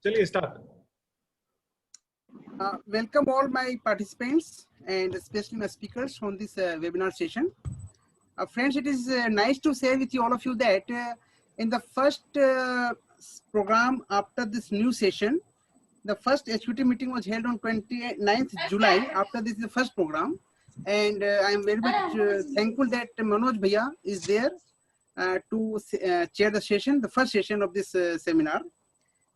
चलिए start. Welcome all my participants and especially my speakers on this webinar session. Friends, it is nice to share with you all of you that in the first program after this new session, the first executive meeting was held on 29th July. After this is the first program, and I am very much thankful that Manoj Bhaiya is there to chair the session, the first session of this seminar.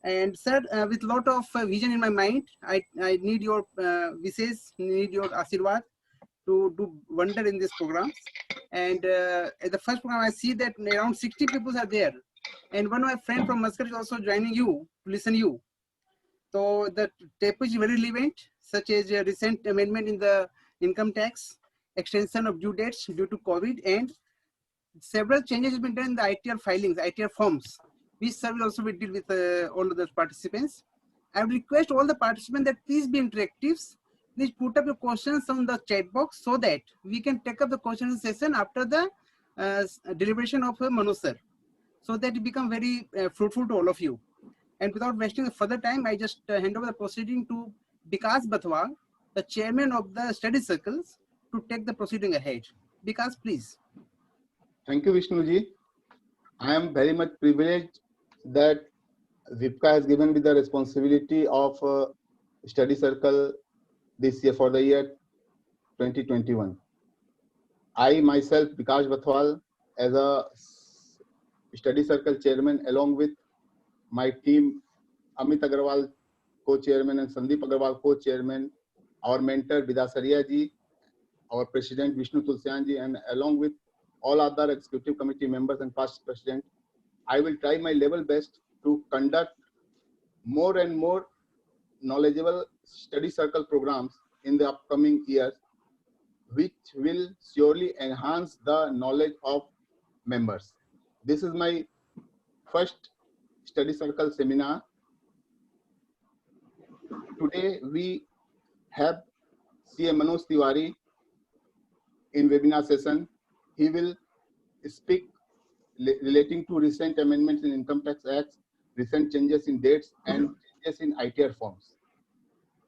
And sir, with lot of vision in my mind, I need your wishes, need your Ashirwad to do wonder in this program. And at the first program, I see that around 60 people are there. And one of my friend from Muscat is also joining you to listen you. So the topic is very relevant, such as a recent amendment in the income tax, extension of due dates due to COVID, and several changes have been done in the ITR filings, ITR forms, which sir will also be deal with all of the participants. I would request all the participants that please be interactives. Please put up your questions on the chat box so that we can take up the question session after the deliberation of Manoj sir, so that it become very fruitful to all of you. And without wasting further time, I just hand over the proceeding to Vikas Bathwal, the chairman of the study circles, to take the proceeding ahead. Vikas, please. Thank you, Vishnuji. I am very much privileged that VIPCA has given me the responsibility of study circle this year for the year 2021. I myself, Vikas Bathwal, as a study circle chairman, along with my team, Amit Agarwal, co-chairman, and Sandeep Agarwal, co-chairman, our mentor, Vidasaria ji, our president, Vishnu Tulsian ji, and along with all other executive committee members and past president, I will try my level best to conduct more and more knowledgeable study circle programs in the upcoming years, which will surely enhance the knowledge of members. This is my first study circle seminar. Today we have CA Manoj Tiwari in webinar session. He will speak relating to recent amendments in Income Tax Act, recent changes in dates, and changes in ITR forms.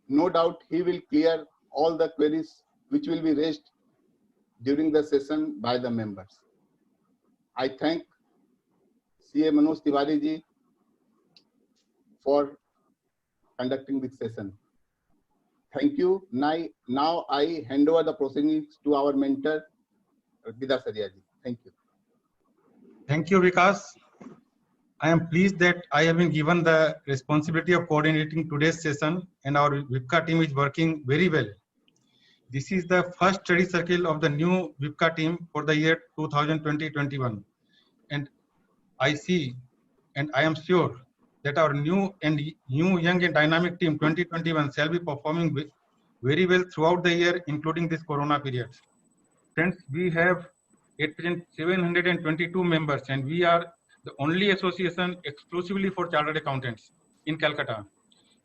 No doubt he will clear all the queries which will be raised during the session by the members. I thank CA Manoj Tiwari ji for conducting this session. Thank you. Now I hand over the proceedings to our mentor, Vidasaria ji. Thank you. Thank you, Vikas. I am pleased that I have been given the responsibility of coordinating today's session, and our VIPCA team is working very well. This is the first study circle of the new VIPCA team for the year 2020-21. And I see, and I am sure that our new, young and dynamic team 2021 shall be performing very well throughout the year, including this Corona period. Friends, we have at present 722 members, and we are the only association exclusively for chartered accountants in Calcutta.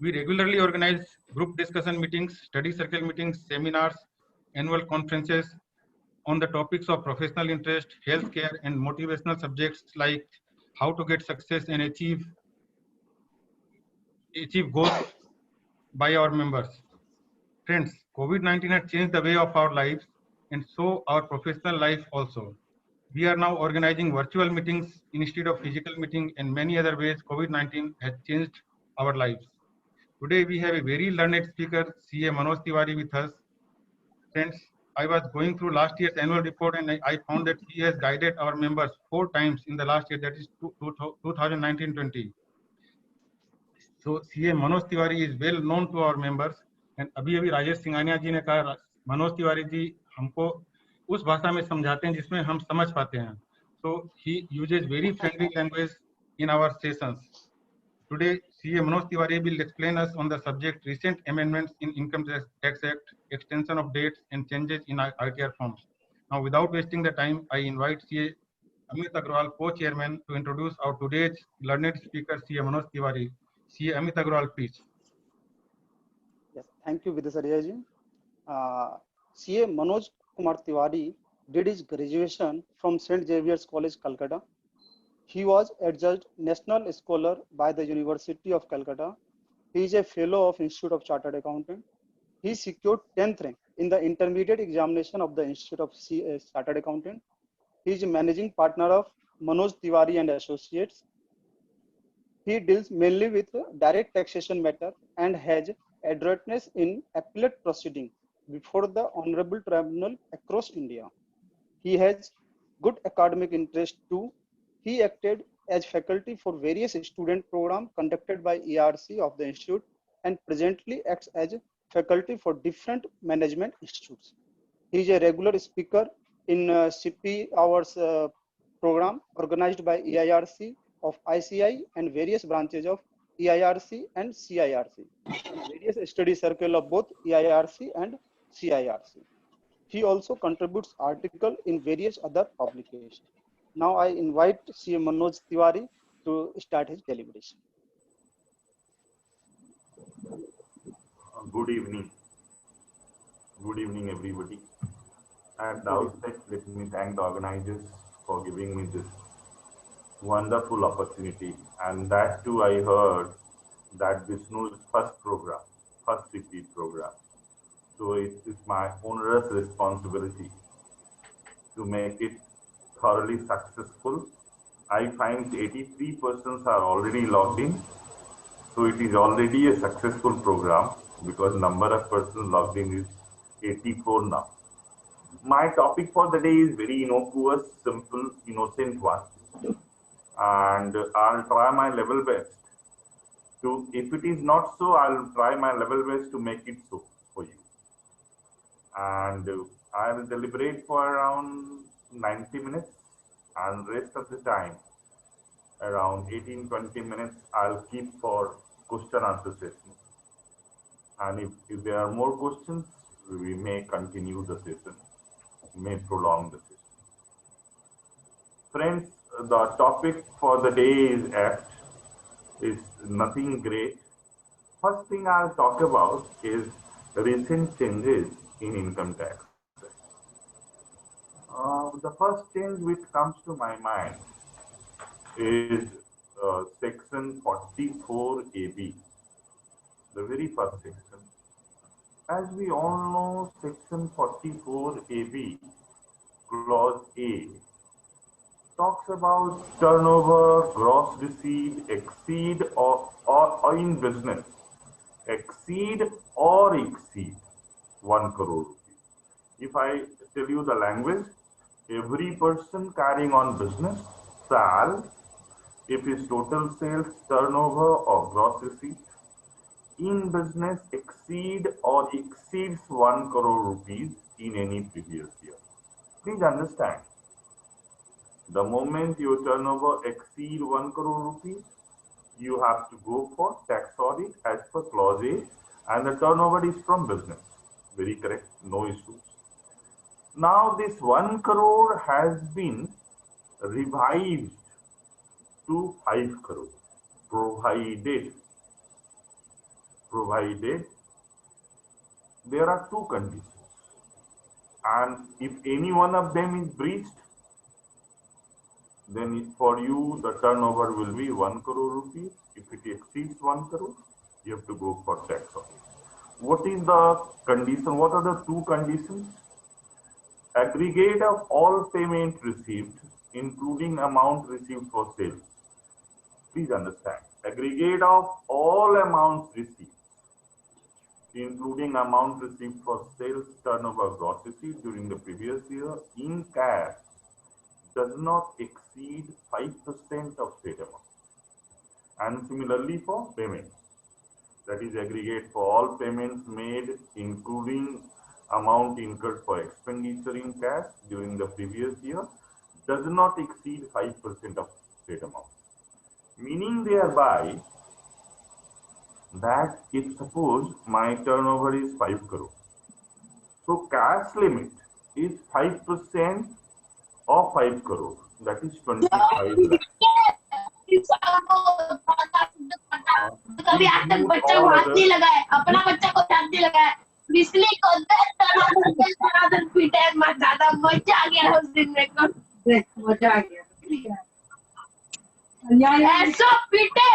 We regularly organize group discussion meetings, study circle meetings, seminars, annual conferences on the topics of professional interest, healthcare, and motivational subjects like how to get success and achieve goals by our members. Friends, COVID-19 has changed the way of our lives, and so our professional life also. We are now organizing virtual meetings instead of physical meeting, and many other ways COVID-19 has changed our lives. Today we have a very learned speaker, CA Manoj Tiwari, with us. Friends, I was going through last year's annual report, and I found that he has guided our members 4 times in the last year, that is 2019-20. So CA Manoj Tiwari is well known to our members, and अभी राजेश सिंघानिया जी ने कहा मनोज तिवारी जी हमको उस भाषा में समझाते हैं जिसमें हम समझ पाते हैं. So he uses very friendly language in our sessions. Today, CA Manoj Tiwari will explain us on the subject recent amendments in Income Tax Act, extension of dates, and changes in ITR forms. Now, without wasting the time, I invite CA Amit Agarwal, co-chairman, to introduce our today's learned speaker, CA Manoj Tiwari. CA Amit Agarwal, please. Yes, thank you, Vidasaria ji. CA Manoj Kumar Tiwari did his graduation from St. Xavier's College, Calcutta. He was adjudged National Scholar by the University of Calcutta. He is a fellow of Institute of Chartered Accountants. He secured 10th rank in the intermediate examination of the Institute of Chartered Accountant. He is managing partner of Manoj Tiwari and Associates. He deals mainly with direct taxation matter and has adroitness in appellate proceedings before the honorable tribunal across India. He has good academic interest too. He acted as faculty for various student programs conducted by ERC of the institute and presently acts as faculty for different management institutes. He is a regular speaker in CP Hours program organized by EIRC of ICI and various branches of EIRC and CIRC, various study circle of both EIRC and CIRC. He also contributes articles in various other publications. Now I invite CA Manoj Tiwari to start his deliberation. Good evening. Good evening, everybody. At the outset, let me thank the organizers for giving me this wonderful opportunity. And that too, I heard that Vishnu's first program, first repeat program. So it is my onerous responsibility to make it thoroughly successful. I find 83 persons are already logged in. So it is already a successful program because number of persons logged in is 84 now. My topic for the day is very innocuous, simple, innocent one. And I'll try my level best to, if it is not so, I'll try my level best to make it so for you. And I will deliberate for around 90 minutes and rest of the time, around 18-20 minutes, I'll keep for question answer session. And if there are more questions, we may continue the session, may prolong the session. Friends, the topic for the day is nothing great. First thing I'll talk about is recent changes in income tax. The first change which comes to my mind is section 44AB, the very first section. As we all know, section 44AB, clause A, talks about turnover, gross receipt, exceed or in business, exceed 1 crore rupees. If I tell you the language, every person carrying on business shall, if his total sales, turnover or gross receipt in business exceed or exceeds 1 crore rupees in any previous year. Please understand, the moment your turnover exceed 1 crore rupees, you have to go for tax audit as per clause A, and the turnover is from business. Very correct, no issues. Now this 1 crore has been revised to 5 crore, provided there are two conditions, and if any one of them is breached, then for you the turnover will be 1 crore rupees. If it exceeds 1 crore, you have to go for tax audit. What is the condition? What are the two conditions? Aggregate of all payment received, including amount received for sales. Please understand, aggregate of all amounts received, including amount received for sales, turnover, gross receipt during the previous year in cash, does not exceed 5% of state amount. And similarly for payments, that is aggregate for all payments made, including amount incurred for expenditure in cash during the previous year, does not exceed 5% of state amount. Meaning thereby that if suppose my turnover is 5 crore, so cash limit is 5% of 5 crore, that is 25 lakh. कभी आज तक बच्चा को हाथ नहीं लगाया, अपना बच्चा को हाथ नहीं लगाया, इसलिए पीटा है, ज्यादा मजा आ गया उस दिन मेरे को, मजा आ गया। ऐसा पीटे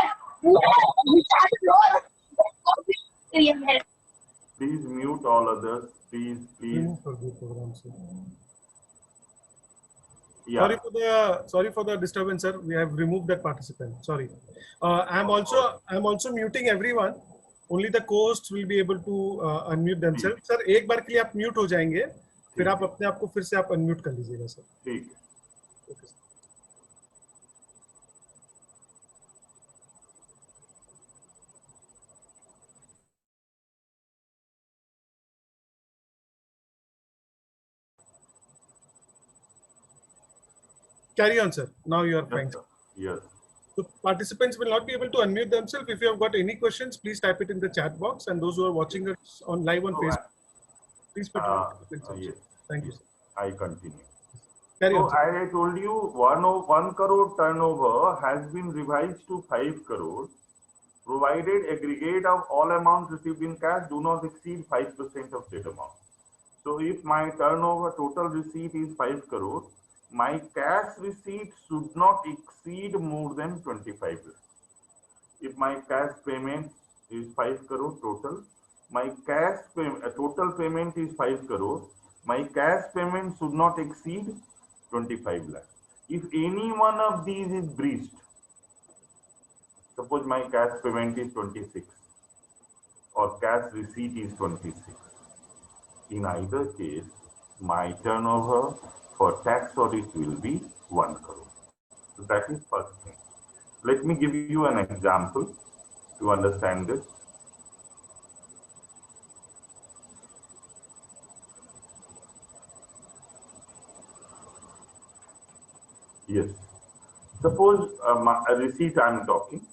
Please mute all others. Please. Yeah. Sorry for the disturbance, sir. We have removed that participant. Sorry. I'm also muting everyone. Only the co-hosts will be able to unmute themselves. Sir, एक बार के लिए आप mute हो जाएंगे. फिर आप अपने आप को फिर से आप unmute कर लीजिएगा, sir. ठीक है. Okay, sir. Carry on, sir. Now you are fine. Yes. So participants will not be able to unmute themselves. If you have got any questions, please type it in the chat box. And those who are watching us on live on Facebook, please put it in Yes. Thank you, sir. I continue. Carry on, So I told you 1 crore turnover has been revised to 5 crore, provided aggregate of all amounts received in cash do not exceed 5% of said amount. So if my turnover total receipt is 5 crore, my cash receipt should not exceed more than 25 lakhs. If my cash payment is 5 crore total, my cash total payment is 5 crore, my cash payment should not exceed 25 lakhs. If any one of these is breached, suppose my cash payment is 26 or cash receipt is 26, in either case, my turnover for tax audit will be 1 crore. So that is first thing. Let me give you an example to understand this. Yes. Suppose a receipt I am talking,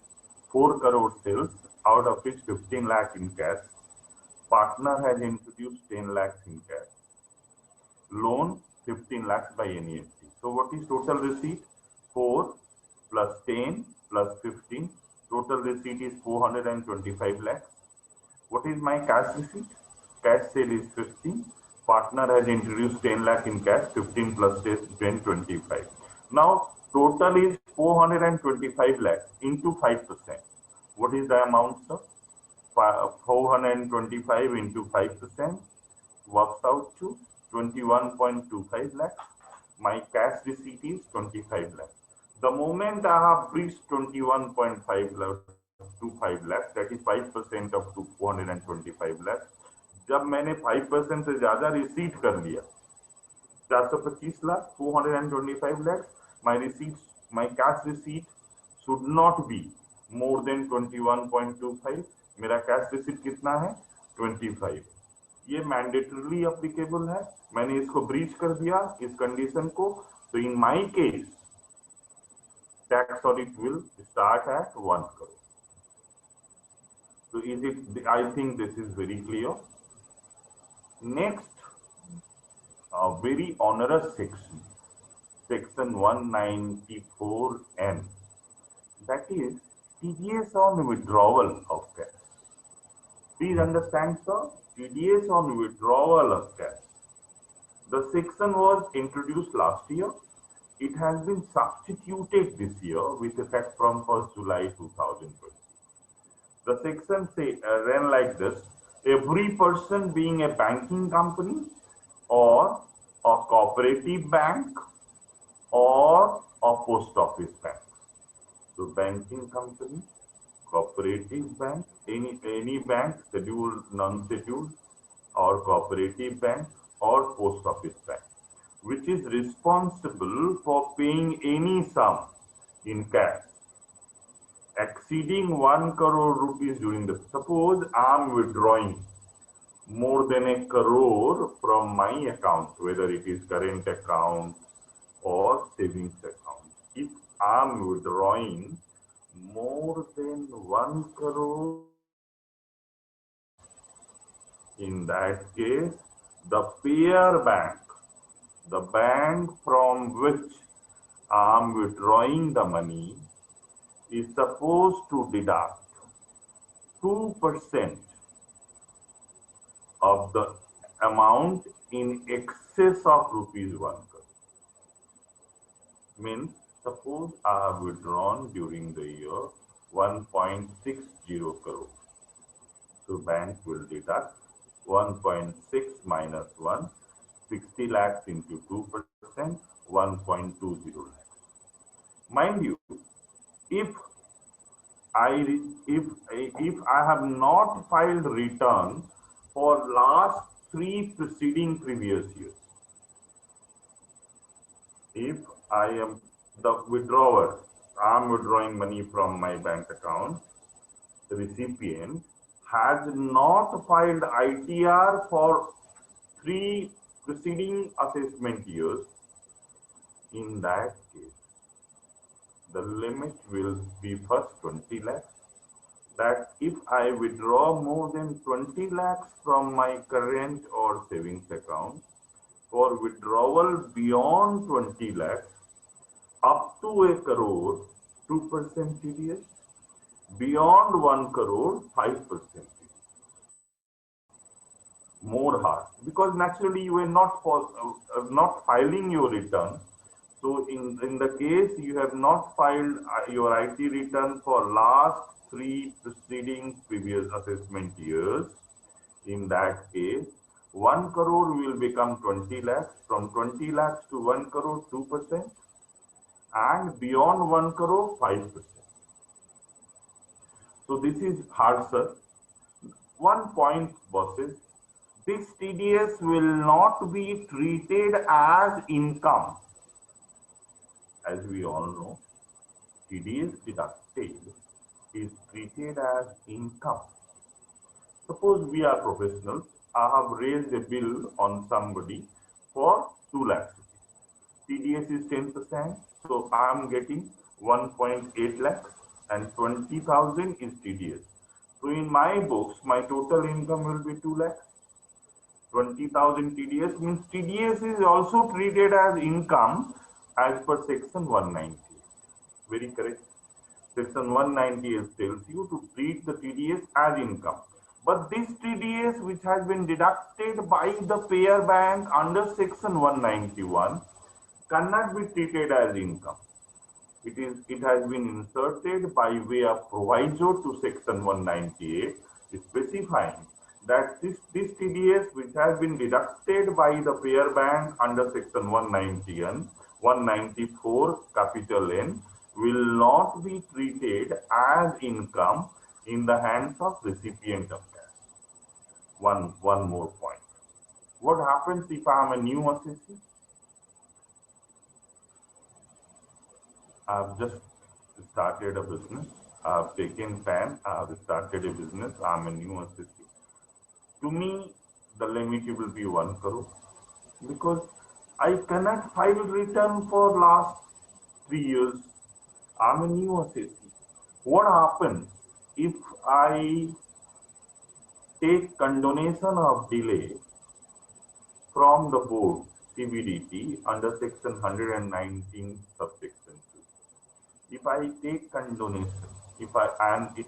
4 crore sales, out of which 15 lakh in cash. Partner has introduced 10 lakhs in cash. Loan 15 lakhs by NEFT. So what is total receipt? 4 plus 10 plus 15. Total receipt is 425 lakhs. What is my cash receipt? Cash sale is 15. Partner has introduced 10 lakh in cash. 15 plus 10, 25. Now total is 425 lakhs into 5%. What is the amount, sir? 425 into 5% works out to 21.25 lakhs. My cash receipt is 25 lakhs. The moment I have reached 21.5 lakhs to 5 lakhs, that is 5% of 425 lakhs. जब मैंने 5% से ज्यादा receipt कर लिया 425 lakh 425 lakhs, my cash receipt should not be more than 21.25. मेरा cash receipt कितना है 25. ये मैंडेटरीली अप्लीकेबल है. मैंने इसको ब्रीच कर दिया इस कंडीशन को, तो in my case tax audit will start at 1 crore. So is it? I think this is very clear. Next, a very onerous section, section 194N, that is TDS on withdrawal of cash. Please understand, sir, TDS on withdrawal of cash. The section was introduced last year. It has been substituted this year with effect from 1st July 2020. The section ran like this: every person being a banking company or a cooperative bank or a post office bank. So banking company, cooperative bank, any bank, scheduled, non-scheduled, or cooperative bank or post office bank, which is responsible for paying any sum in cash exceeding 1 crore rupees during the, suppose I am withdrawing more than 1 crore from my account, whether it is current account or savings account. If I am withdrawing more than 1 crore, in that case, the payer bank, the bank from which I am withdrawing the money, is supposed to deduct 2% of the amount in excess of rupees 1 crore. Means Suppose I have withdrawn during the year 1.60 crore. So bank will deduct 1.6 minus 1, 60 lakhs into 2%, 1.20 lakhs. Mind you, if I have not filed return for last 3 preceding previous years, if I am the withdrawer, I am withdrawing money from my bank account, the recipient has not filed ITR for 3 preceding assessment years, in that case, the limit will be first 20 lakhs. That if I withdraw more than 20 lakhs from my current or savings account, for withdrawal beyond 20 lakhs, up to a crore, 2% TDS, beyond 1 crore, 5%. More hard, because naturally you are not filing your return. So in the case you have not filed your IT return for last 3 preceding previous assessment years, in that case 1 crore will become 20 lakhs, from 20 lakhs to 1 crore 2%, and beyond 1 crore 5%. So this is hard, sir. One point, bosses, this TDS will not be treated as income. As we all know, TDS deducted is treated as income. Suppose we are professionals, I have raised a bill on somebody for 2 lakhs. TDS is 10%, so I am getting 1.8 lakhs and 20,000 is TDS. So in my books, my total income will be 2 lakhs. 20,000 TDS means TDS is also treated as income as per section 190. Very correct. Section 190 tells you to treat the TDS as income. But this TDS which has been deducted by the payer bank under section 191 cannot be treated as income. It has been inserted by way of proviso to section 198, specifying that this TDS which has been deducted by the payer bank under section 194 capital N will not be treated as income in the hands of recipient of cash. One more point. What happens if I am a new assessee? I have just started a business. I have taken PAN. I have started a business. I am a new assessee. To me, the limit will be 1 crore, because I cannot file return for last 3 years. I am a new assessee. What happens if I take condonation of delay from the board CBDT under section 119 subsection 2? If I take condonation, if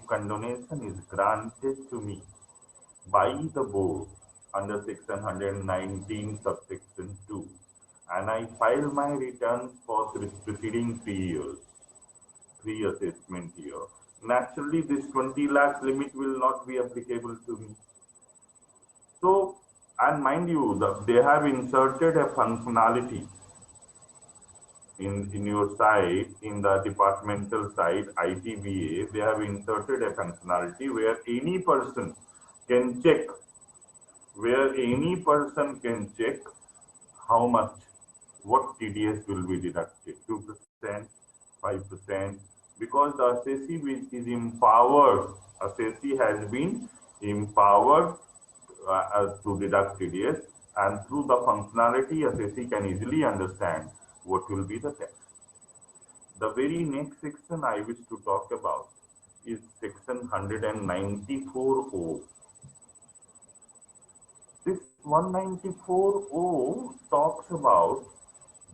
condonation is granted to me by the board under section 119 subsection 2, and I file my returns for preceding 3 years, 3 assessment year, naturally this 20 lakhs limit will not be applicable to me. So, and mind you, they have inserted a functionality in your site, in the departmental site, ITBA, they have inserted a functionality where any person can check, how much, what TDS will be deducted, 2%, 5%, because the assessee is empowered, assessee has been empowered to deduct TDS, and through the functionality, assessee can easily understand what will be the tax. The very next section I wish to talk about is section 194O. This 194O talks about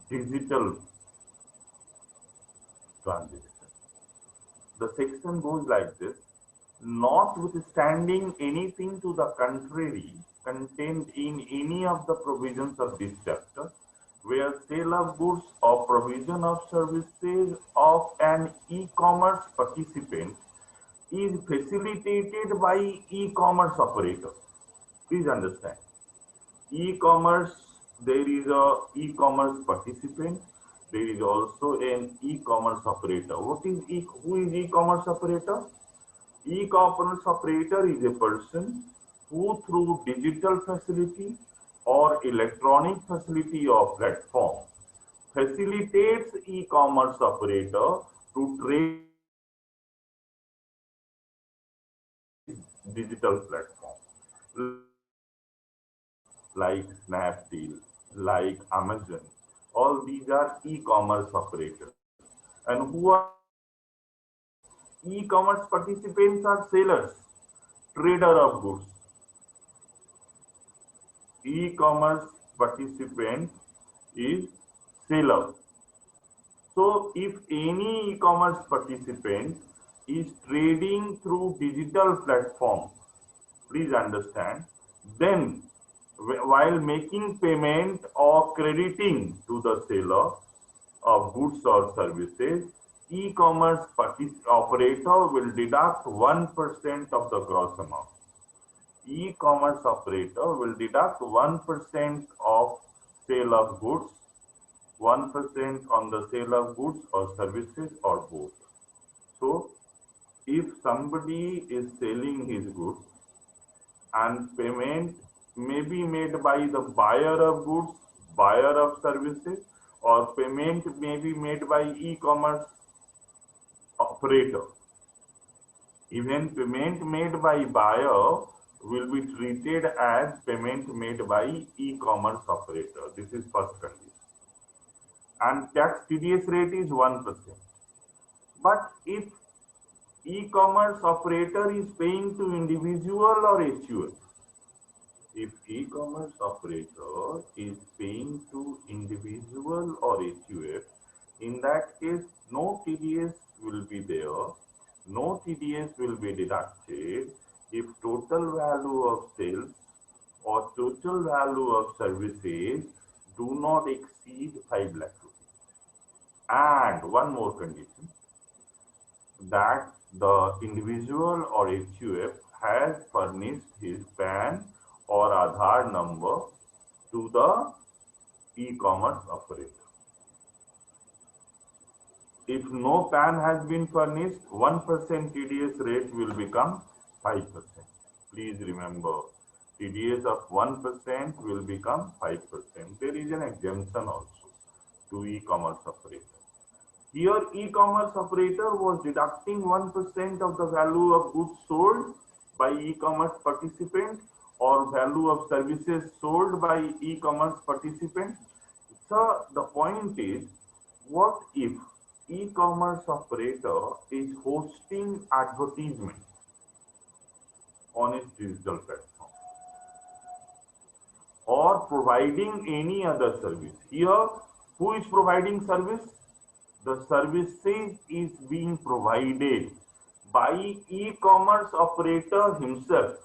digital transaction. The section goes like this: notwithstanding anything to the contrary contained in any of the provisions of this chapter, where sale of goods or provision of services of an e-commerce participant is facilitated by e-commerce operator. Please understand. E-commerce, there is a e-commerce participant. There is also an e-commerce operator. Who is e-commerce operator? E-commerce operator is a person who through digital facility or electronic facility or platform facilitates e-commerce operator to trade digital platform like Snapdeal, like Amazon. All these are e-commerce operators. And who are e-commerce participants? Are sellers, trader of goods. E-commerce participant is seller. So if any e-commerce participant is trading through digital platform, please understand, then while making payment or crediting to the seller of goods or services, e-commerce operator will deduct 1% of the gross amount. E-commerce operator will deduct 1% of sale of goods, 1% on the sale of goods or services or both. So if somebody is selling his goods and payment may be made by the buyer of goods, buyer of services, or payment may be made by e-commerce operator. Even payment made by buyer will be treated as payment made by e-commerce operator. This is first condition. And tax TDS rate is 1%. But if e-commerce operator is paying to individual or HUF, if e-commerce operator is paying to individual or HUF, in that case, no TDS will be there, no TDS will be deducted if total value of sales or total value of services do not exceed 5 lakh rupees. And one more condition, that the individual or HUF has furnished his PAN or Aadhaar number to the e-commerce operator. If no PAN has been furnished, 1% TDS rate will become 5%. Please remember, TDS of 1% will become 5%. There is an exemption also to e-commerce operator. Here, e-commerce operator was deducting 1% of the value of goods sold by e-commerce participant or value of services sold by e-commerce participant. So the point is, what if e-commerce operator is hosting advertisement on its digital platform or providing any other service? Here, who is providing service? The services is being provided by e-commerce operator himself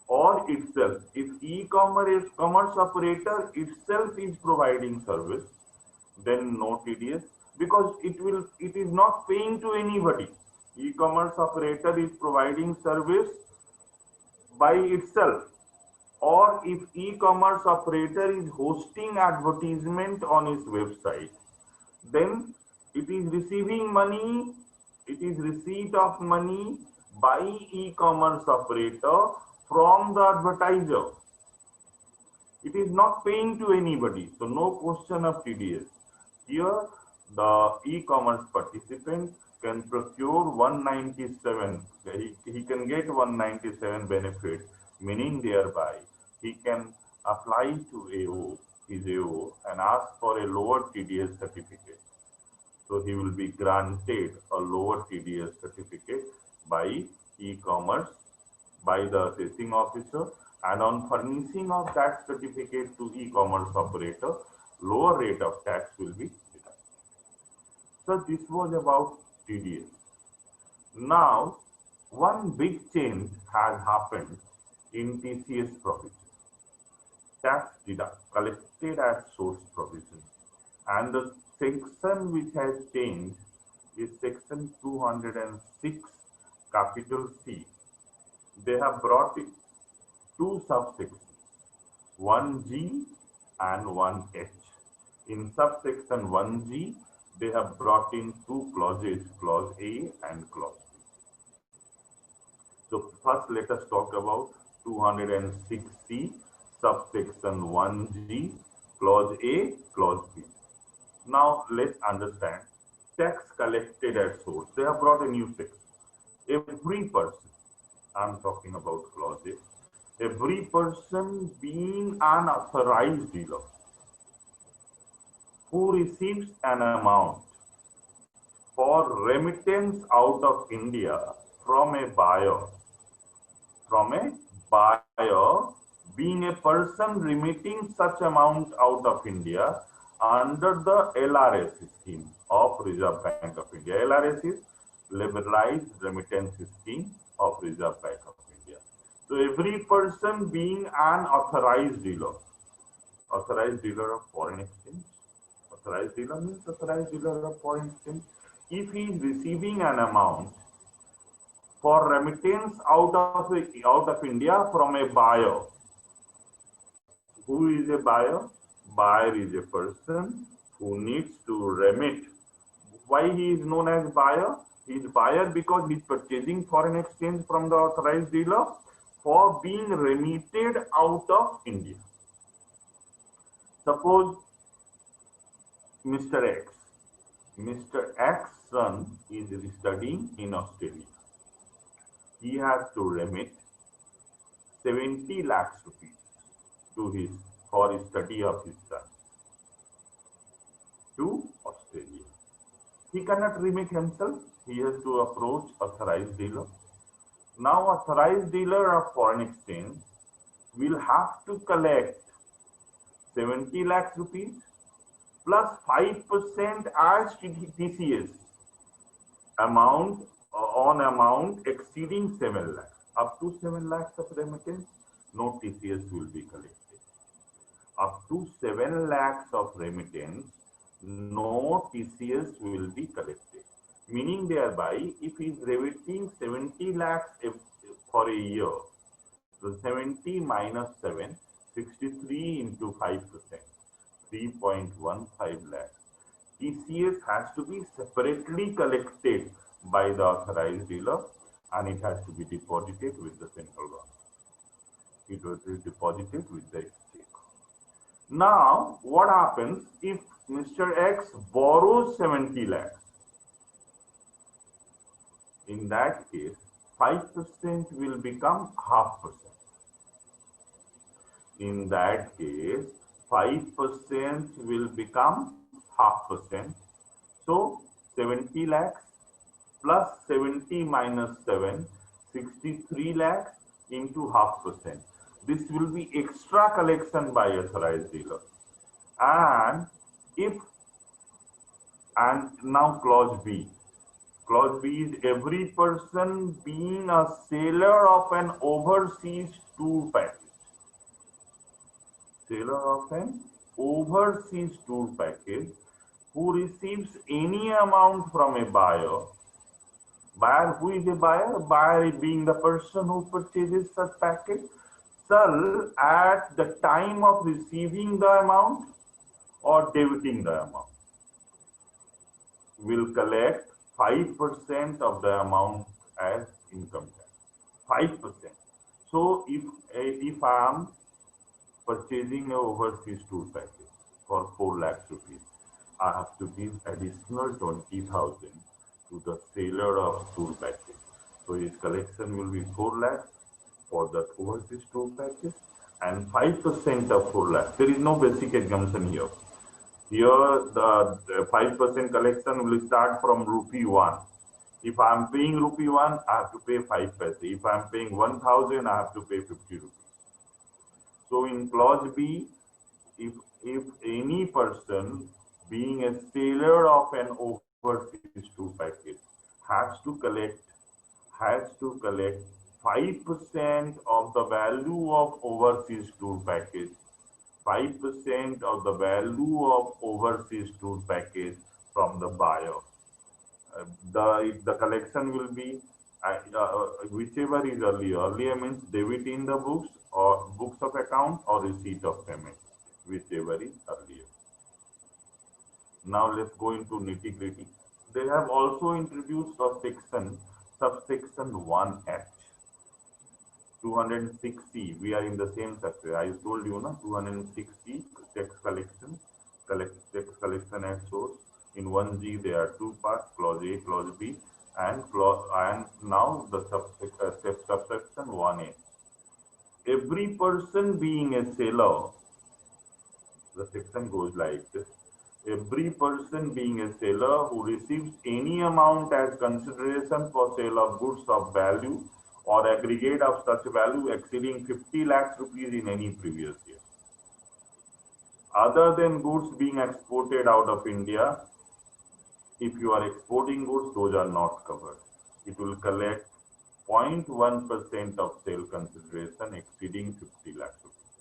or itself. If e-commerce operator itself is providing service, then no TDS, because it is not paying to anybody. E-commerce operator is providing service by itself. Or if e-commerce operator is hosting advertisement on his website, then it is receiving money, it is receipt of money by e-commerce operator from the advertiser. It is not paying to anybody, so no question of TDS. Here, the e-commerce participant can procure 197, he can get 197 benefits, meaning thereby he can apply to AO, his AO, and ask for a lower TDS certificate. So he will be granted a lower TDS certificate by e-commerce, by the assessing officer, and on furnishing of that certificate to e-commerce operator, lower rate of tax will be deducted. So this was about TDS. Now, one big change has happened in TCS provision. tax collected as source provision. And the section which has changed is section 206 capital C. They have brought it two subsections, 1G and 1H. In subsection 1G, they have brought in two clauses, clause A and clause B. So first let us talk about 206C, subsection 1G, clause A, clause B. Now let's understand tax collected at source. They have brought a new section. Every person, I'm talking about clause A, every person being an authorized dealer who receives an amount for remittance out of India from a buyer, being a person remitting such amount out of India under the LRS scheme of Reserve Bank of India. LRS is Liberalized Remittance Scheme of Reserve Bank of India. So every person being an authorized dealer of foreign exchange. Authorized dealer means authorized dealer of foreign exchange. If he is receiving an amount for remittance out of India from a buyer. Who is a buyer? Buyer is a person who needs to remit. Why he is known as buyer? He is buyer because he is purchasing foreign exchange from the authorized dealer for being remitted out of India. Suppose Mr. X. Mr. X's son is studying in Australia. He has to remit 70 lakhs rupees to for his study of his son to Australia. He cannot remit himself. He has to approach authorized dealer. Now authorized dealer of foreign exchange will have to collect 70 lakhs rupees plus 5% as TCS amount on amount exceeding 7 lakhs. Up to 7 lakhs of remittance, no TCS will be collected. Up to 7 lakhs of remittance, no TCS will be collected. Meaning thereby, if he is remitting 70 lakhs for a year, so 70 minus 7, 63 into 5%, 3.15 lakhs. TCS has to be separately collected by the authorized dealer and it has to be deposited with the central government. It will be deposited with the exchange. Now, what happens if Mr. X borrows 70 lakhs? In that case, 5% will become 0.5%. In that case, 5% will become 0.5%. So, 70 lakhs plus 70 minus 7, 63 lakhs into 0.5%. This will be extra collection by authorized dealer. And now clause B. Clause B is every person being a seller of an overseas tour package. Seller of an overseas tour package who receives any amount from a buyer. Buyer, who is a buyer? Buyer being the person who purchases such package, shall at the time of receiving the amount or debiting the amount will collect 5% of the amount as income tax. 5%. So if I am purchasing an overseas tour package for 4 lakhs rupees, I have to give additional 20,000 to the seller of tour package. So his collection will be 4 lakhs for the overseas tour package and 5% of 4 lakhs. There is no basic exemption here. Here the 5% collection will start from rupee 1. If I am paying rupee 1, I have to pay 5 paise. If I am paying 1,000, I have to pay 50 rupees. So in clause B, if any person being a seller of an overseas tour package has to collect 5% of the value of overseas tour package 5% of the value of overseas tour package from the buyer. The collection will be whichever is earlier. Earlier means debit in the books or books of account or receipt of payment, whichever is earlier. Now let's go into nitty gritty. They have also introduced a section, subsection 1H. 260, we are in the same sector. I told you, na, 260 tax collection, tax collection at source. In 1G, there are two parts, clause A, clause B, and now the subsection 1A. Every person being a seller, the section goes like this. Every person being a seller who receives any amount as consideration for sale of goods of value or aggregate of such value exceeding 50 lakhs rupees in any previous year. Other than goods being exported out of India, if you are exporting goods, those are not covered. It will collect 0.1% of sale consideration exceeding 50 lakhs rupees.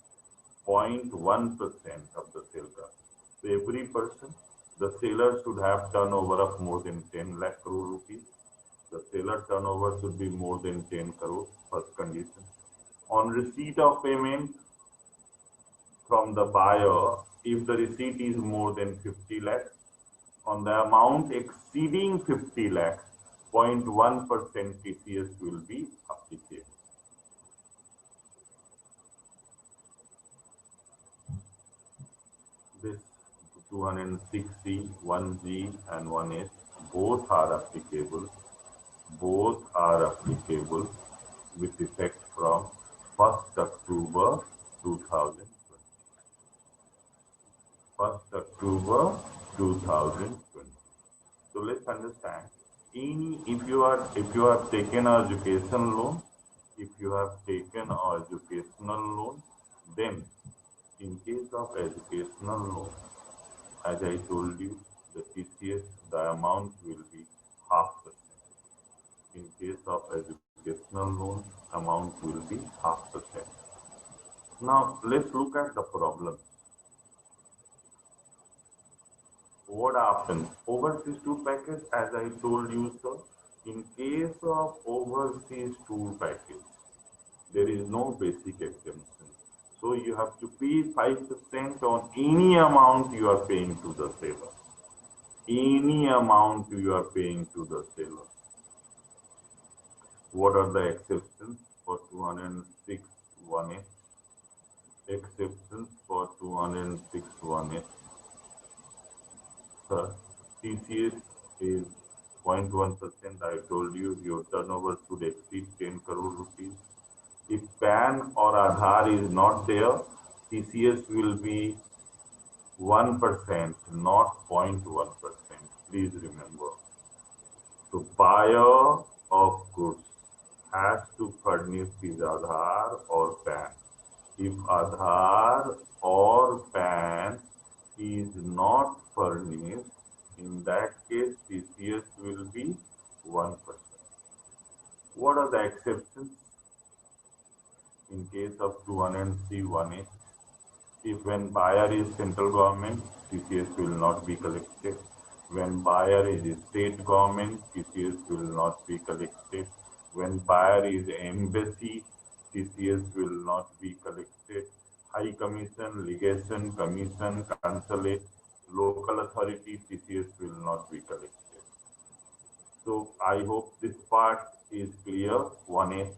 0.1% of the sale cost. So every person, the seller should have turnover of more than 10 lakh crore rupees. The seller turnover should be more than 10 crore, first condition. On receipt of payment from the buyer, if the receipt is more than 50 lakhs, on the amount exceeding 50 lakhs, 0.1% TCS will be applicable. This 260, 1G and 1H, both are applicable. Both are applicable with effect from 1st October 2020. 1st October 2020. So let's understand. If you have taken an education loan, then in case of educational loan, as I told you, the TCS, the amount will be 0.5%. In case of educational loan, amount will be 0.5%. Now let's look at the problem. What happens? Overseas tour package, as I told you, sir, in case of overseas tour package, there is no basic exemption. So you have to pay 5% on any amount you are paying to the seller. Any amount you are paying to the seller. What are the exceptions for 206 1A? Exceptions for 206 1A. Sir, TCS is 0.1%. I told you your turnover should exceed 10 crore rupees. If PAN or Aadhaar is not there, TCS will be 1%, not 0.1%. Please remember. So buyer of goods has to furnish his Aadhaar or PAN. If Aadhaar or PAN is not furnished, in that case TCS will be 1%. What are the exceptions? In case of 203 1A, if when buyer is central government, TCS will not be collected. When buyer is state government, TCS will not be collected. When buyer is embassy, TCS will not be collected. High Commission, Legation, Commission, Consulate, local authority, TCS will not be collected. So I hope this part is clear. 1A.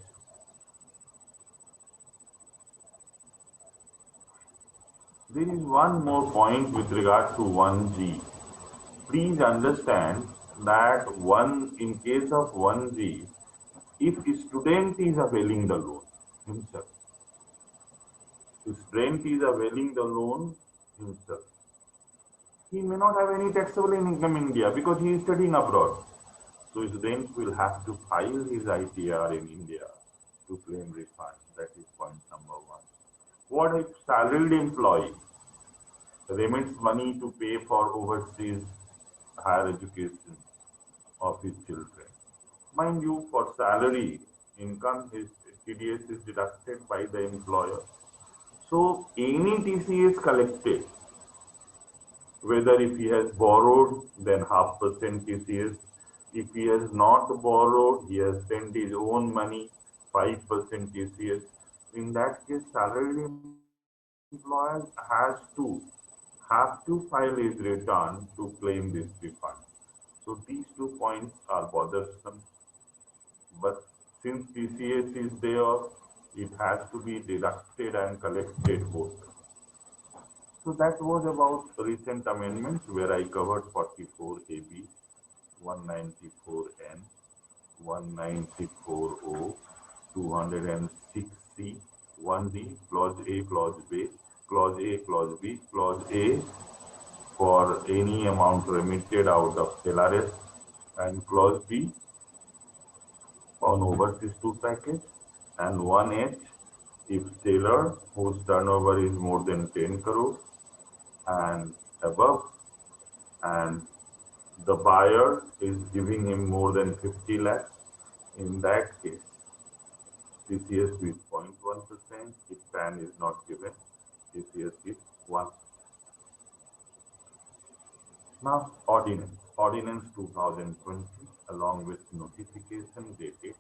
There is one more point with regard to 1G. Please understand that in case of 1G, if a student is availing the loan himself, he may not have any taxable income in India because he is studying abroad. So student will have to file his ITR in India to claim refund. That is point number 1. What if salaried employee remits money to pay for overseas higher education of his children? Mind you, for salary income, his TDS is deducted by the employer. So any TCS collected, whether if he has borrowed, then 0.5% TCS. If he has not borrowed, he has spent his own money, 5% TCS. In that case, salaried employer have to file his return to claim this refund. So these 2 points are bothersome. But since TCS is there, it has to be deducted and collected both. So that was about recent amendments where I covered 44 AB, 194N, 194O, 206C, 1D, Clause A, Clause B, Clause A, Clause B, Clause A for any amount remitted out of LRS, and Clause B on overseas tour package, and 1H if seller whose turnover is more than 10 crore and above, and the buyer is giving him more than 50 lakhs. In that case, TCS with 0.1%. If PAN is not given, TCS is 1. Now, Ordinance 2020 along with notification dated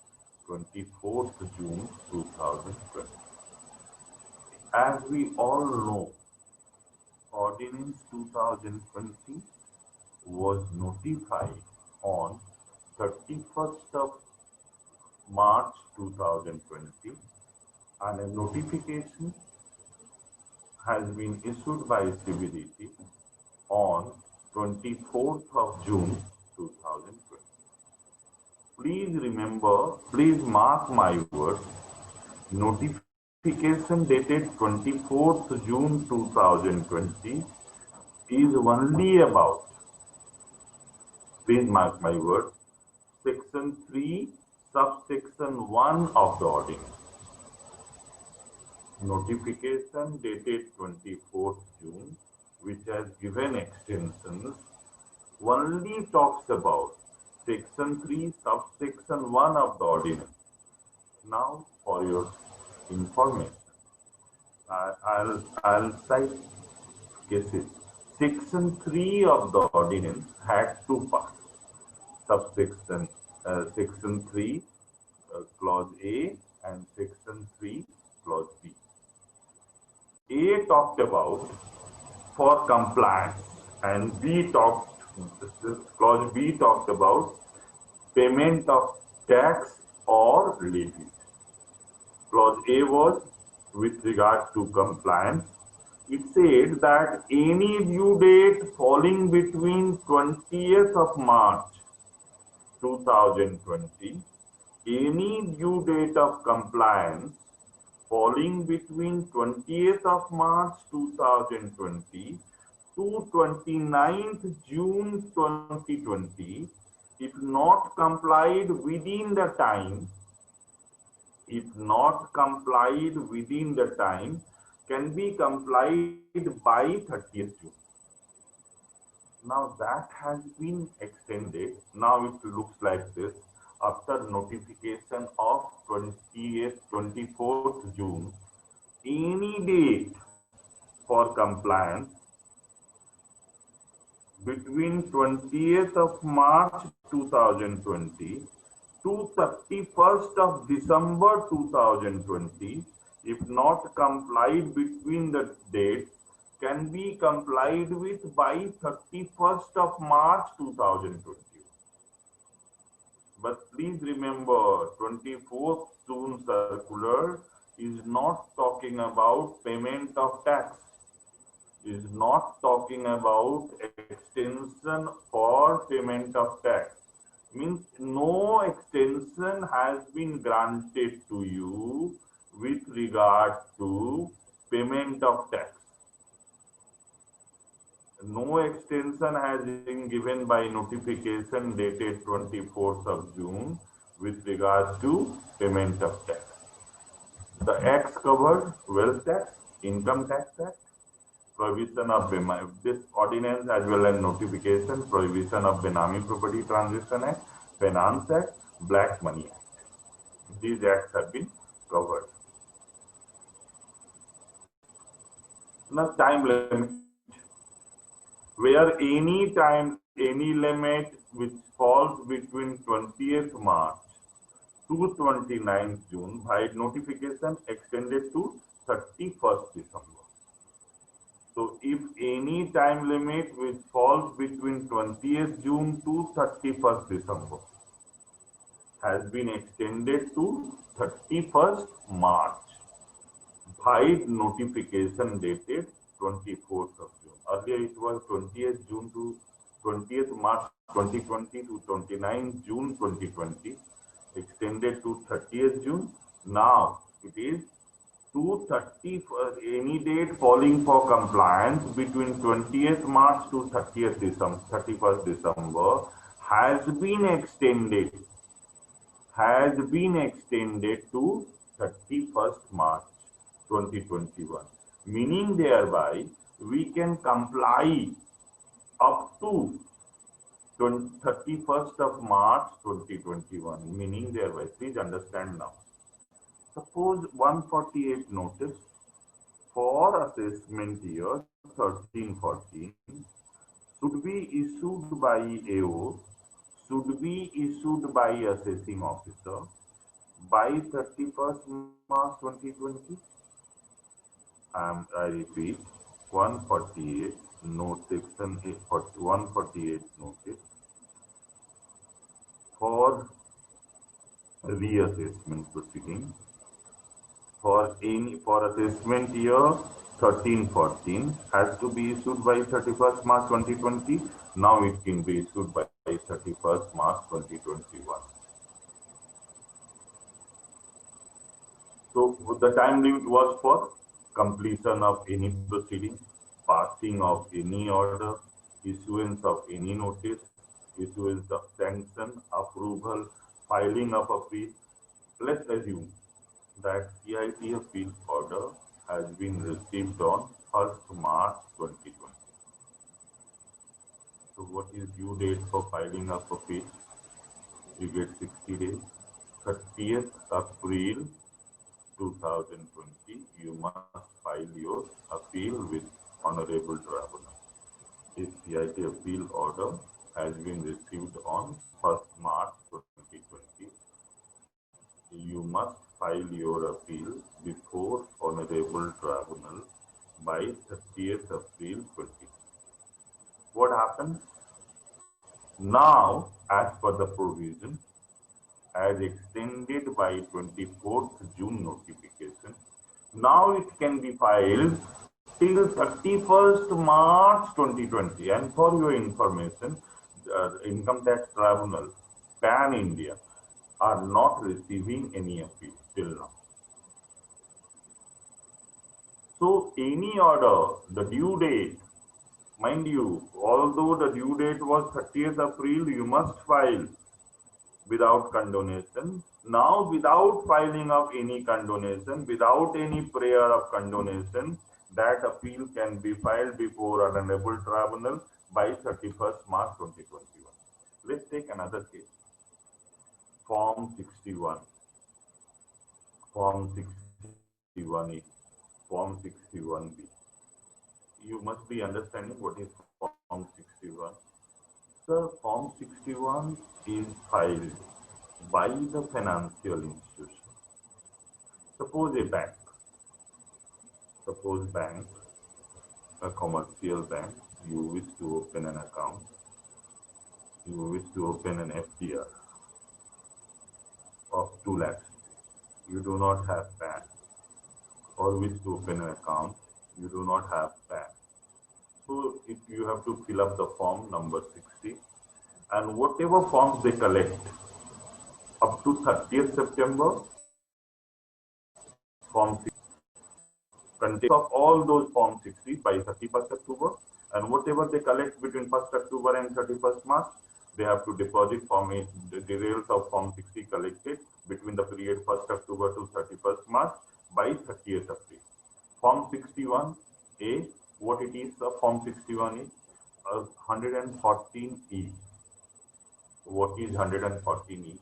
24th June 2020. As we all know, Ordinance 2020 was notified on 31st of March 2020, and a notification has been issued by CBDT on 24th of June 2020. Please remember, please mark my words, notification dated 24th June 2020 is only about, please mark my word, section 3, subsection 1 of the ordinance. Notification dated 24th June, which has given extensions, only talks about section 3, subsection 1 of the ordinance. Now, for your information, I'll cite cases. Section 3 of the ordinance had 2 parts. Subsection section 3, clause A, and section 3, clause B. A talked about for compliance, and clause B talked about payment of tax or levy. Clause A was with regard to compliance. It said that any due date falling between 20th of March 2020, any due date of compliance falling between 20th of March 2020 to 29th June 2020, if not complied within the time, can be complied by 30th June. Now that has been extended. Now it looks like this. After notification of 24th June, any date for compliance between 20th of March 2020 to 31st of December 2020, if not complied between the dates, can be complied with by 31st of March 2020. But please remember, 24th June circular is not talking about payment of tax, is not talking about extension for payment of tax. Means no extension has been granted to you with regard to payment of tax. No extension has been given by notification dated 24th of June with regard to payment of tax. The acts covered wealth tax, income tax act, prohibition of this ordinance as well as notification, prohibition of Benami Property Transaction Act, Finance Act, Black Money Act. These acts have been covered. the time limit, where any time, any limit which falls between 20th March to 29th June by notification extended to 31st December. So if any time limit which falls between 20th June to 31st December has been extended to 31st March by notification dated 24th of June. Earlier it was 20th June to 20th March 2020 to 29th June 2020, extended to 30th June. Now it is to any date falling for compliance between 20th March to 30th December, 31st December has been extended to 31st March 2021, meaning thereby we can comply up to 31st of March 2021, meaning thereby, please understand now. Suppose 148 notice for assessment year 13-14 should be issued by AO, should be issued by assessing officer by 31st March 2020. I repeat, 148 note section 148 notice for reassessment proceeding for assessment year 13-14 has to be issued by 31st March 2020. Now it can be issued by 31st March 2021. So the time limit was for completion of any proceeding, passing of any order, issuance of any notice, issuance of sanction, approval, filing of appeal. Let's assume that CIT appeal order has been received on 1st March 2020. So what is due date for filing of appeal? You get 60 days. 30th April 2020, you must file your appeal with Honorable Tribunal. If CIT appeal order has been received on 1st March 2020, you must file your appeal before Honorable Tribunal by 30th April 2020. What happens? Now, as per the provision, as extended by 24th June notification, now it can be filed till 31st March 2020. And for your information, Income Tax Tribunal, Pan India, are not receiving any appeal till now. So any order, the due date, mind you, although the due date was 30th April, you must file without condonation. Now, without filing of any condonation, without any prayer of condonation, that appeal can be filed before Honorable Tribunal by 31st March 2021. Let's take another case. Form 61. Form 61A. Form 61B. You must be understanding what is Form 61. Sir, Form 61 is filed by the financial institution. Suppose a bank, a commercial bank, you wish to open an account, you wish to open an FDR of 2 lakhs. You do not have PAN, or wish to open an account, you do not have PAN. So if you have to fill up the form number 60, and whatever forms they collect up to 30th September, Form 60 contains of all those Form 60 by 31st October, and whatever they collect between 1st October and 31st March, they have to deposit the details of Form 60 collected between the period 1st October to 31st March by 30th April. Form 61A, what it is, Form 61A, 114E. What is 114E?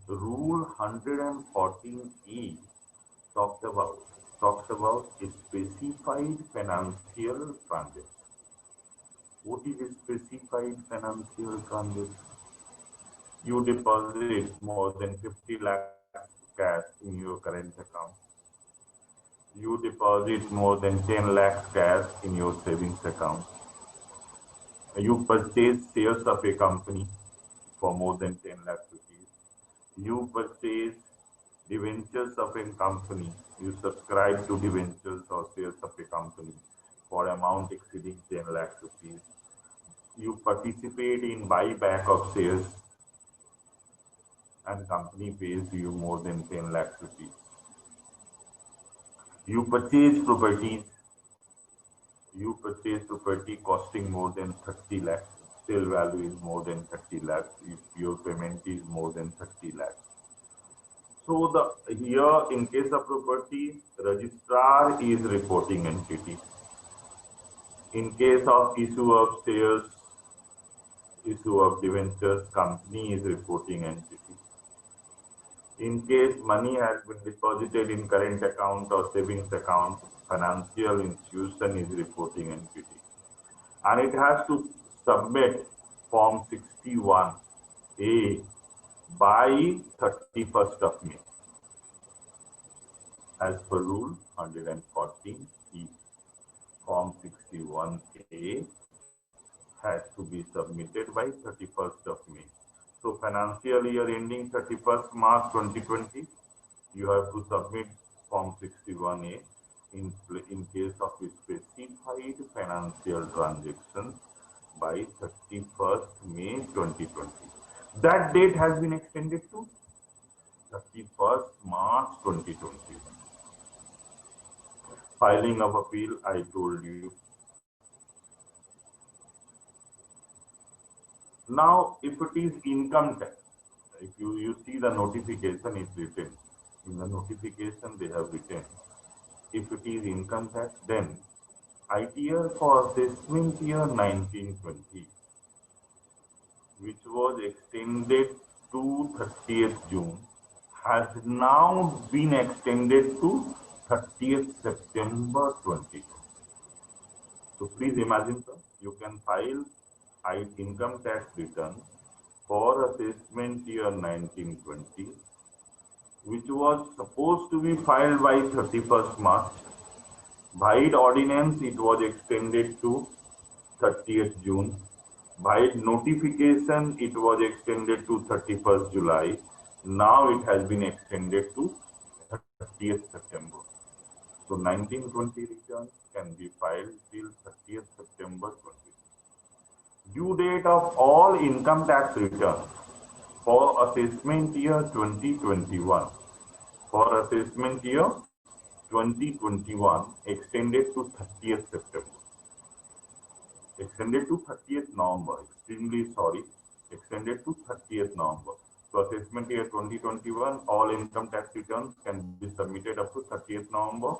Rule 114E talks about talks about a specified financial transaction. What is a specified financial transaction? You deposit more than 50 lakh cash in your current account. You deposit more than 10 lakh cash in your savings account. You purchase shares of a company for more than 10 lakh rupees. You purchase debentures of a company. You subscribe to debentures or shares of a company for amount exceeding 10 lakh rupees. You participate in buyback of shares and company pays you more than 10 lakh rupees. You purchase properties. You purchase property costing more than 30 lakhs. Sale value is more than 30 lakhs. If your payment is more than 30 lakhs. So here in case of property, registrar is reporting entity. In case of issue of shares, issue of debentures, company is reporting entity. In case money has been deposited in current account or savings account, financial institution is reporting entity. And it has to submit Form 61A by 31st of May. As per Rule 114E, Form 61A has to be submitted by 31st of May. So financial year ending 31st March 2020, you have to submit Form 61A in case of a specified financial transaction by 31st May 2020. That date has been extended to 31st March 2020. Filing of appeal, I told you. Now, if it is income tax, if you see the notification is written. In the notification they have written. If it is income tax, then ITR for assessment year 1920, which was extended to 30th June, has now been extended to 30th September 2020. So please imagine, sir, you can file income tax return for assessment year 1920, which was supposed to be filed by 31st March. By ordinance, it was extended to 30th June. By notification, it was extended to 31st July. Now it has been extended to 30th September. So 1920 returns can be filed till 30th September 20. Due date of all income tax returns for assessment year 2021. For assessment year 2021 extended to 30th September. Extended to 30th November. Extremely sorry. Extended to 30th November. So assessment year 2021, all income tax returns can be submitted up to 30th November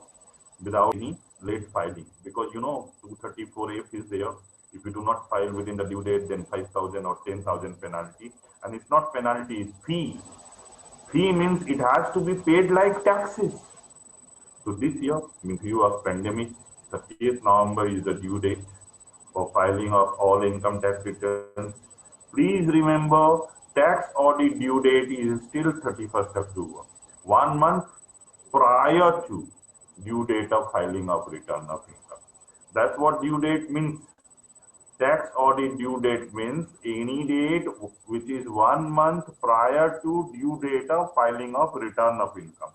without any late filing. Because you know 234F is there. If you do not file within the due date, then 5,000 or 10,000 penalty. And it's not penalty, it's fee. Fee means it has to be paid like taxes. So this year, in view of pandemic, 30th November is the due date for filing of all income tax returns. Please remember, tax audit due date is still 31st October. 1 month prior to due date of filing of return of income. That's what due date means. Tax audit due date means any date which is 1 month prior to due date of filing of return of income.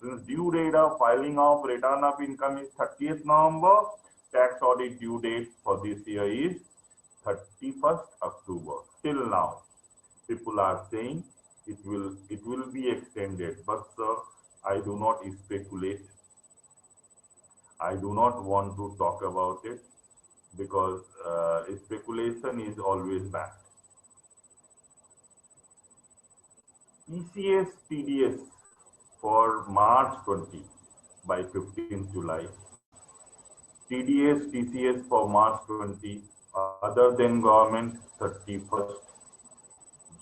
Since due date of filing of return of income is 30th November, tax audit due date for this year is 31st October. Till now, people are saying it will be extended, but sir, I do not speculate. I do not want to talk about it because speculation is always bad. ECS TDS for March 20 by 15th July. TDS TCS for March 20 other than government 31st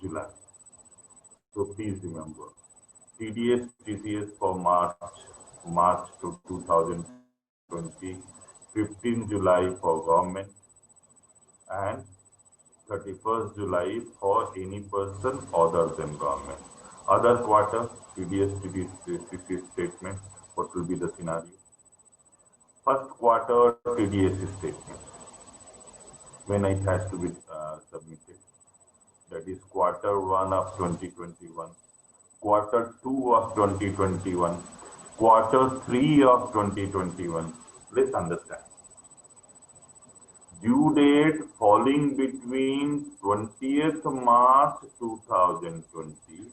July. So please remember TDS TCS for March March to 2020, 15 July for government, and 31st July for any person other than government. Other quarter, TDS statement, what will be the scenario? First quarter TDS statement, when it has to be submitted. That is quarter 1 of 2021, quarter 2 of 2021, quarter 3 of 2021. Let's understand. Due date falling between 20th March 2020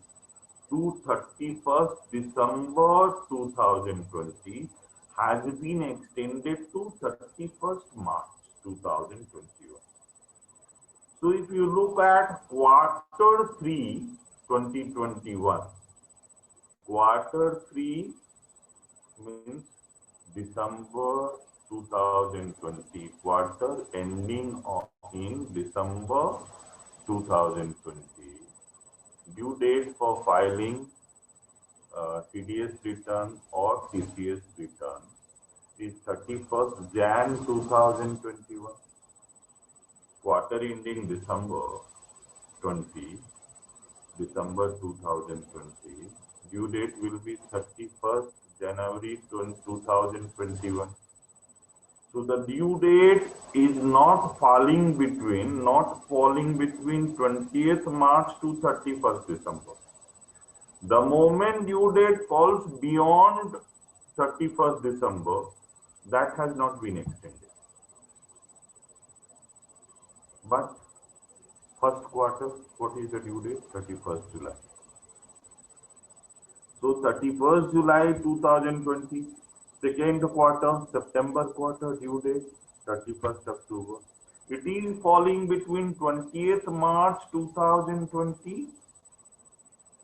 to 31st December 2020 has been extended to 31st March 2021. So if you look at quarter 3 2021, quarter 3 means December 2020, quarter ending in December 2020. Due date for filing TDS return or TCS return is 31st Jan 2021. Quarter ending December 2020. Due date will be 31st January 2021. So the due date is not falling between 20th March to 31st December. The moment due date falls beyond 31st December, that has not been extended. But first quarter, what is the due date? 31st July. So 31st July 2020, second quarter, September quarter due date, 31st October. It is falling between 20th March 2020.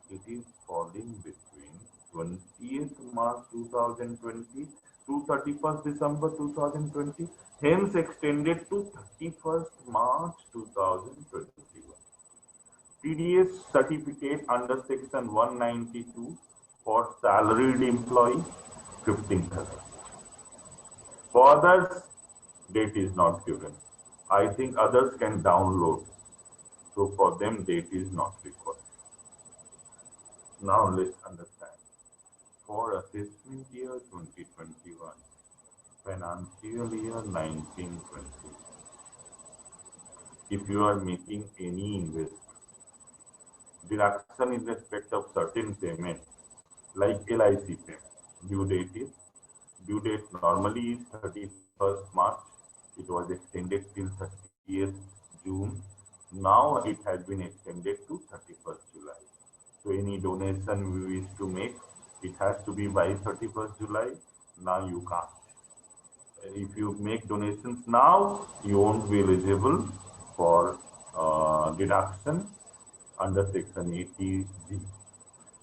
It is falling between 20th March 2020 to 31st December 2020. Hence extended to 31st March 2021. TDS certificate under section 192 for salaried employee, 15th August. For others, date is not given. I think others can download. So for them, date is not required. Now let's understand. For assessment year 2021, financial year 1920, if you are making any investment, deduction in respect of certain payment, like LIC payment, due date normally is 31st March. It was extended till 30th June. Now it has been extended to 31st July. So any donation we wish to make, it has to be by 31st July. Now you can't. If you make donations now, you won't be eligible for deduction under section 80G.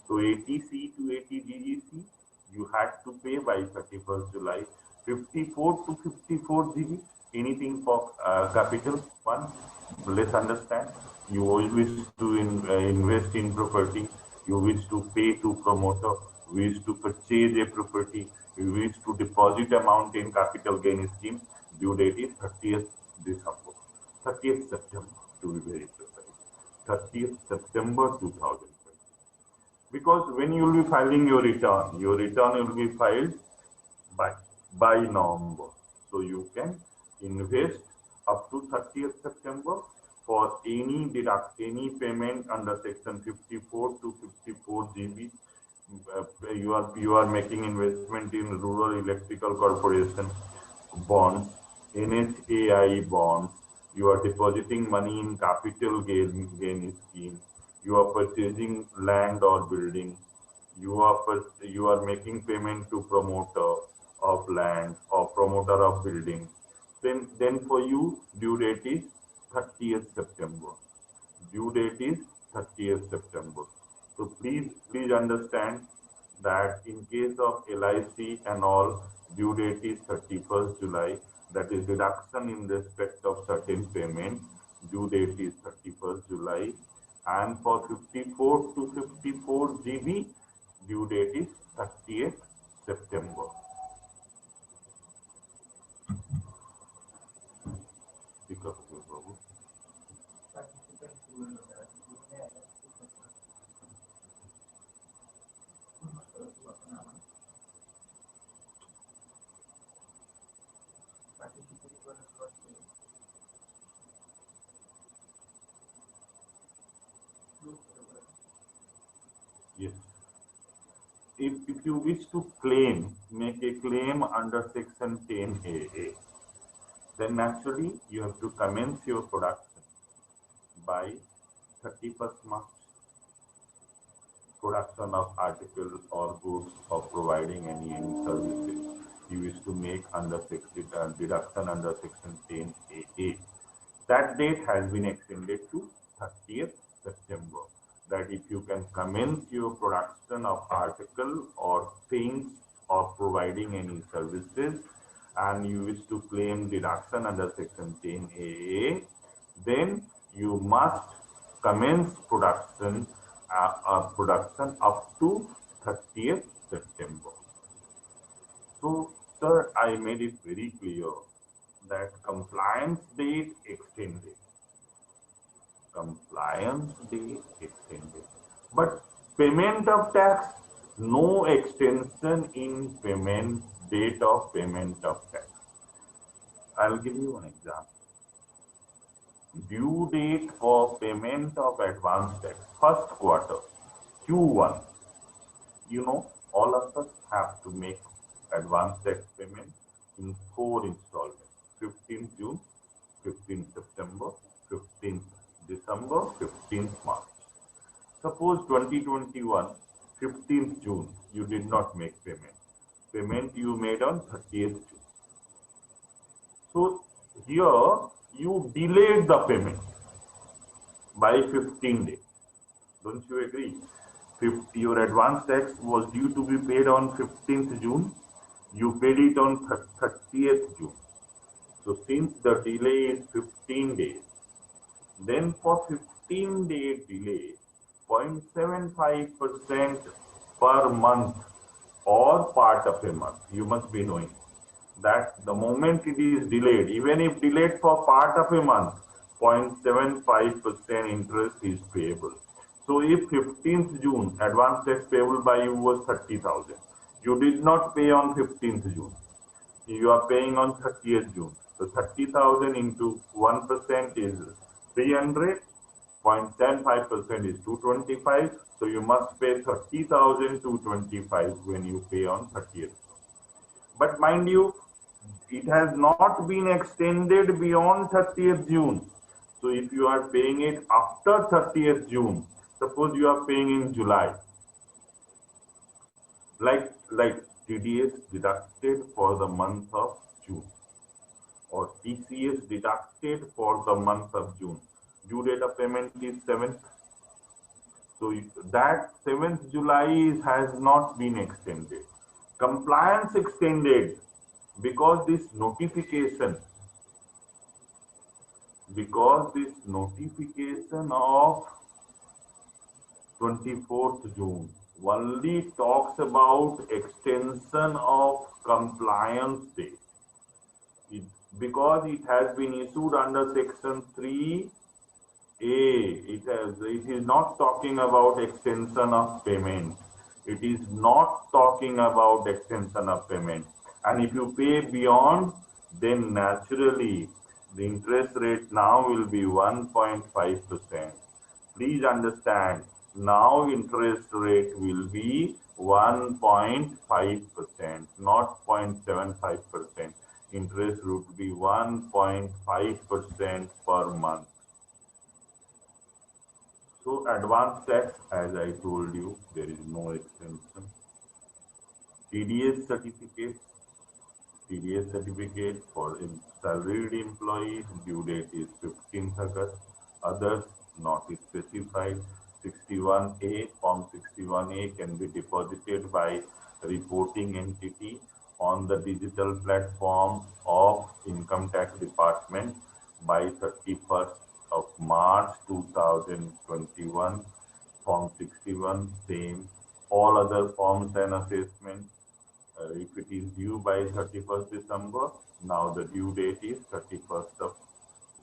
So 80C to 80GGC, you had to pay by 31st July. 54 to 54 GB, anything for capital one. Let's understand. You wish to invest in property. You wish to pay to promoter. You wish to purchase a property. You wish to deposit amount in capital gain scheme. Due date is 30th December, 30th September to be very precise. 30th September 2020. Because when you will be filing your return will be filed by November. So you can invest up to 30th September for any payment under section 54 to 54 GB. You are making investment in Rural Electrical Corporation bonds, NHAI bonds. You are depositing money in capital gain scheme. You are purchasing land or building. You are making payment to promoter of land or promoter of building. Then for you, due date is 30th September. Due date is 30th September. So please understand that in case of LIC and all, due date is 31st July. That is deduction in respect of certain payment. Due date is 31st July. And for 54 to 54 GB, due date is 30th September. Speak up, Babu. Yes. If you wish to claim, make a claim under Section 10AA, then naturally you have to commence your production by 31st March. Production of articles or goods or providing any services you wish to make under deduction under Section 10AA. That date has been extended to 30th September. That if you can commence your production of article or things or providing any services and you wish to claim deduction under Section 10AA, then you must commence production up to 30th September. So, sir, I made it very clear that compliance date extended. Compliance date extended. But payment of tax, no extension in payment date of payment of tax. I'll give you an example. Due date for payment of advance tax, first quarter, Q1. You know, all of us have to make advance tax payment in 4 installments. 15th June, 15th September, 15th December, 15th March. Suppose 2021, 15th June, you did not make payment. Payment you made on 30th June. So here you delayed the payment by 15 days. Don't you agree? Your advance tax was due to be paid on 15th June. You paid it on 30th June. So since the delay is 15 days, then for 15-day delay, 0.75% per month or part of a month, you must be knowing that the moment it is delayed, even if delayed for part of a month, 0.75% interest is payable. So if 15th June advance tax payable by you was 30,000, you did not pay on 15th June. You are paying on 30th June. So 30,000 into 1% is 300, 0.75% is 225. So you must pay 30,225 when you pay on 30th. But mind you, it has not been extended beyond 30th June. So if you are paying it after 30th June, suppose you are paying in July, like TDS deducted for the month of June or TCS deducted for the month of June. Due date of payment is 7th. So that 7th July has not been extended. Compliance extended because this notification of 24th June only talks about extension of compliance date. Because it has been issued under Section 3A, it is not talking about extension of payment. It is not talking about extension of payment. And if you pay beyond, then naturally the interest rate now will be 1.5%. Please understand, now interest rate will be 1.5%, not 0.75%. Interest would be 1.5% per month. So advance tax, as I told you, there is no extension. TDS certificate for salaried employees, due date is 15th August. Others not specified. 61A, Form 61A can be deposited by reporting entity on the digital platform of Income Tax Department by 31st of March 2021. Form 61, same. All other forms and assessments If it is due by 31st December, now the due date is 31st of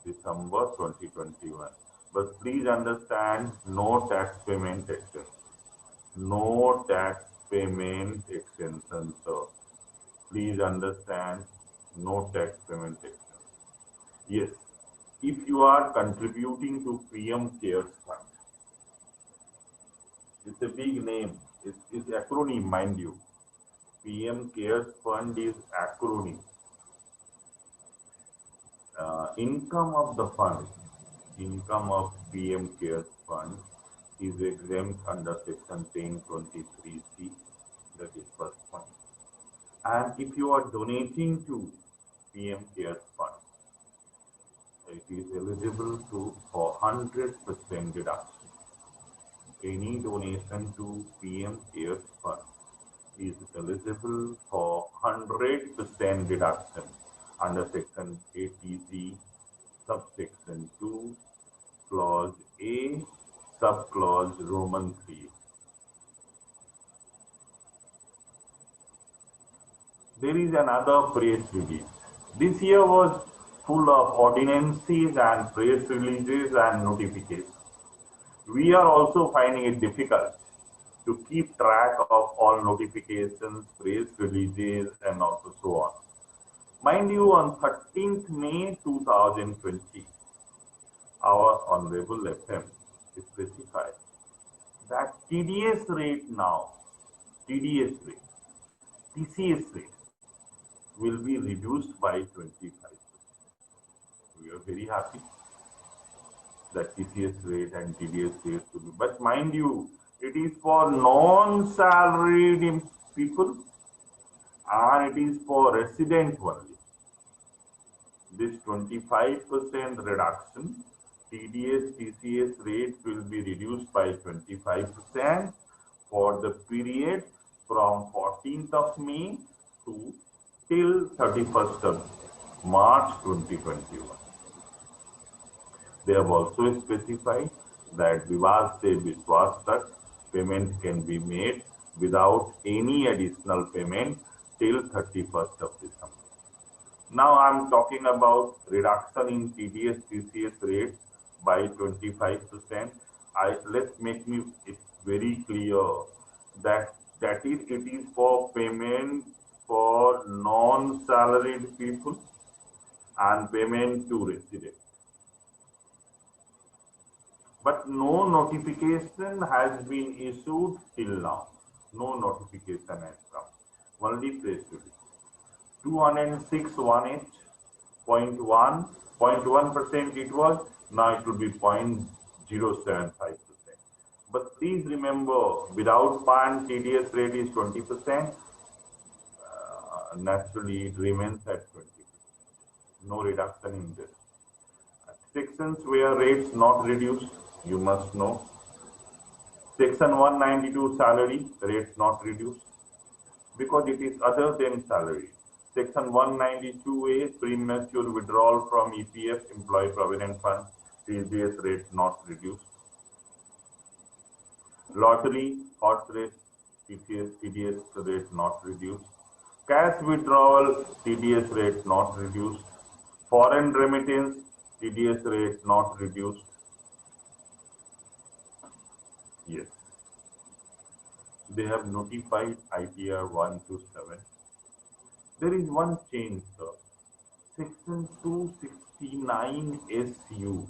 December 2021. But please understand, no tax payment extension. No tax payment extension, sir. Please understand, no tax payment extension. Yes, if you are contributing to PM CARES Fund, it's a big name. It's acronym, mind you. PM CARES Fund is acronym. Income of the fund, income of PM CARES Fund is exempt under section 1023C, that is first point. And if you are donating to PM CARES Fund, it is eligible for 100% deduction. Any donation to PM CARES Fund is eligible for 100% deduction under section 80C, subsection 2, clause A, subclause Roman 3. There is another press release. This year was full of ordinances and press releases and notifications. We are also finding it difficult to keep track of all notifications, press releases, and also so on. Mind you, on 13th May 2020, our Honorable FM specified that TDS rate now, TDS rate, TCS rate will be reduced by 25%. We are very happy that TCS rate and TDS rate will be, but mind you, it is for non-salaried people and it is for resident only. This 25% reduction, TDS, TCS rate will be reduced by 25% for the period from 14th of May to till 31st of March 2021. They have also specified that Vivad se Vishwas tak payment can be made without any additional payment till 31st of December. Now I'm talking about reduction in TDS, TCS rates by 25%. Let's make it very clear that it is for payment for non-salaried people and payment to residents. But no notification has been issued till now. No notification has come. Only press release. 206 0.1% it was, now it will be 0.075%. But please remember, without PAN, TDS rate is 20%. Naturally, it remains at 20%. No reduction in this. Sections where rates not reduced, you must know. Section 192 salary, rates not reduced because it is other than salary. Section 192A, premature withdrawal from EPF, Employee Provident Fund, TDS rate not reduced. Lottery, horse race, TDS rate not reduced. Cash withdrawal, TDS rate not reduced. Foreign remittance, TDS rate not reduced. Yes. They have notified ITR 1 to 7. There is one change, sir. Section 269 SU.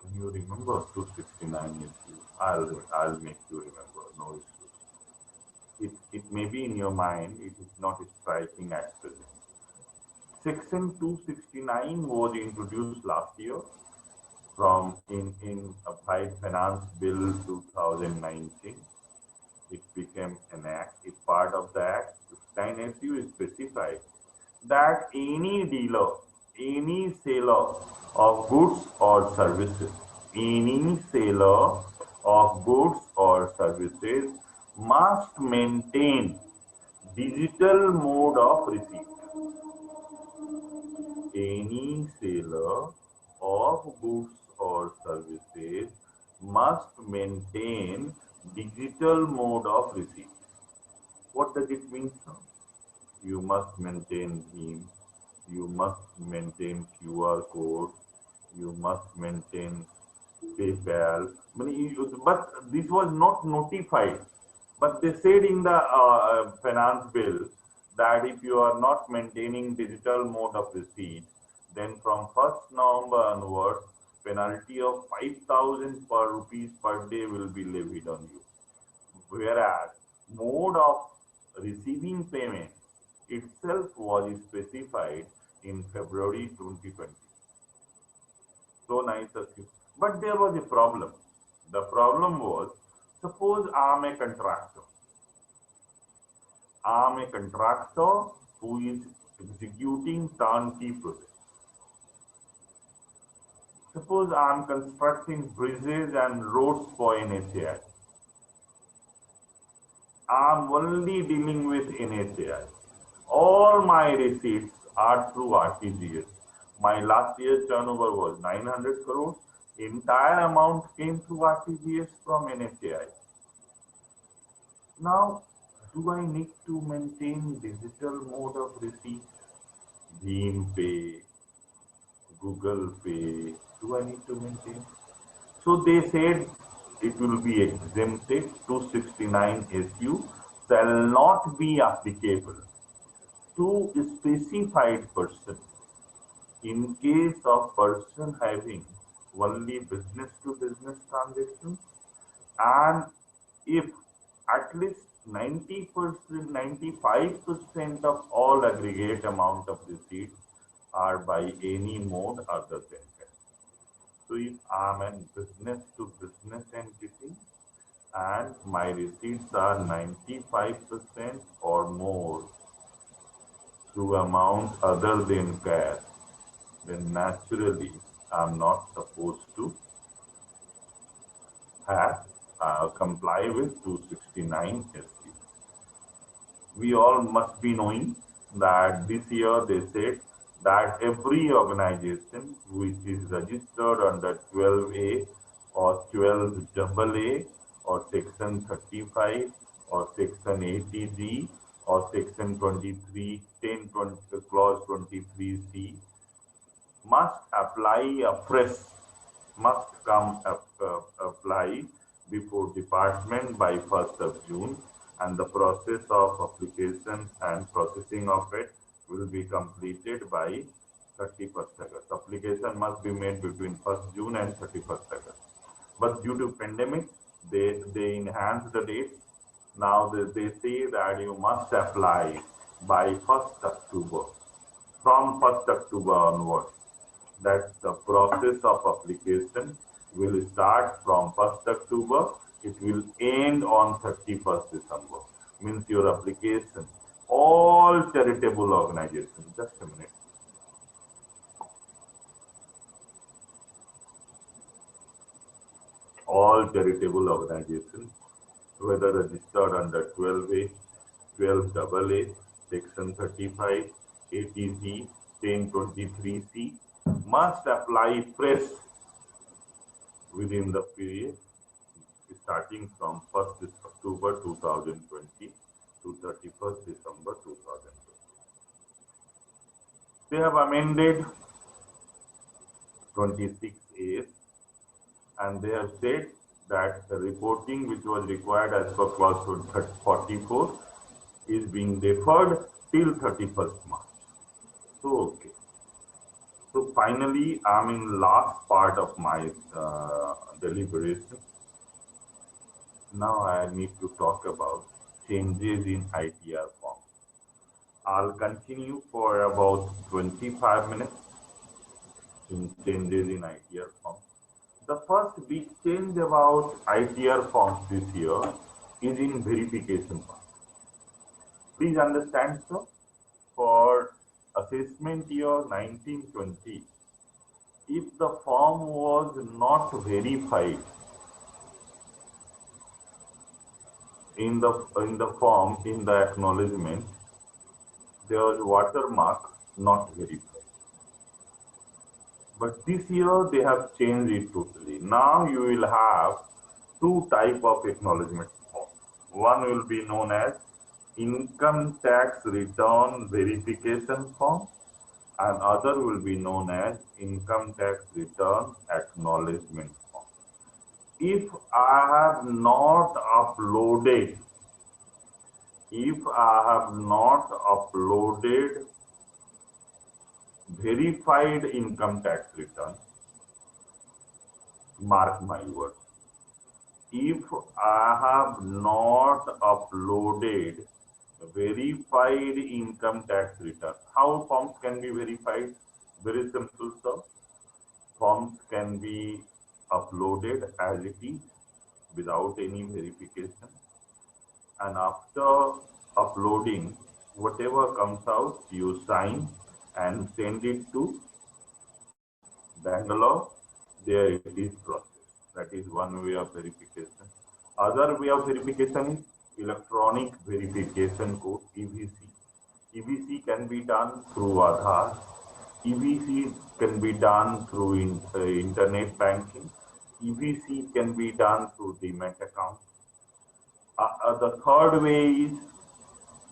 Can you remember 269 SU? I'll make you remember. No issue. It may be in your mind. It is not striking at present. Section 269 was introduced last year from in Applied Finance Bill 2019. It became an act. It's part of the act. 9 SU is specified that any dealer, any seller of goods or services, any seller of goods or services must maintain digital mode of receipt. Any seller of goods or services must maintain digital mode of receipt. What does it mean, sir? You must maintain him, you must maintain QR code, you must maintain PayPal. But this was not notified. But they said in the finance bill that if you are not maintaining digital mode of receipt, then from 1st November onwards, penalty of 5,000 per rupees per day will be levied on you. Whereas mode of receiving payment itself was specified in February 2020. So nice of you. But there was a problem. The problem was, suppose I'm a contractor. I'm a contractor who is executing turnkey projects. Suppose I'm constructing bridges and roads for NHAI. I'm only dealing with NHAI. All my receipts are through RTGS. My last year's turnover was 900 crores. Entire amount came through RTGS from NHAI. Now, do I need to maintain digital mode of receipt? Bhim Pay, Google Pay, do I need to maintain? So they said it will be exempted. 269 SU shall not be applicable to a specified person in case of person having only business to business transactions, and if at least 90%, 95% of all aggregate amount of receipts are by any mode other than cash. So if I'm a business to business entity and my receipts are 95% or more through amount other than cash, then naturally I'm not supposed to have comply with 269 SC. We all must be knowing that this year they said that every organization which is registered under 12A or 12AA or section 35 or section 80G or section 23, 10, 20, clause 23C must apply afresh, must come apply before department by 1st of June, and the process of application and processing of it will be completed by 31st August. Application must be made between 1st June and 31st August. But due to pandemic, they enhanced the date. Now they say that you must apply by 1st October. From 1st October onwards, that the process of application will start from 1st October. It will end on 31st December. Means your application, all charitable organizations, just a minute. All charitable organizations, whether registered under 12A, 12AA, section 35, 80G, 1023C, must apply fresh within the period starting from 1st October 2020 to 31st December 2020. They have amended 26A and they have said that the reporting which was required as per clause 44 is being deferred till 31st March. So, okay. So finally, I'm in last part of my deliberation. Now I need to talk about changes in ITR form. I'll continue for about 25 minutes in changes in ITR form. The first big change about ITR forms this year is in verification part. Please understand, sir, for assessment year 1920, if the form was not verified in the form, in the acknowledgement, there was watermark not verified. But this year they have changed it totally. Now you will have two types of acknowledgement form. One will be known as income tax return verification form, and other will be known as income tax return acknowledgement form. If I have not uploaded verified income tax return, mark my words, if I have not uploaded verified income tax return, how forms can be verified? Very simple, sir. Forms can be uploaded as it is without any verification, and after uploading, whatever comes out, you sign and send it to Bangalore. There it is processed. That is one way of verification. Other way of verification is electronic verification code, EVC. EVC can be done through Aadhaar. EVC can be done through internet banking. EVC can be done through Demat account. The third way is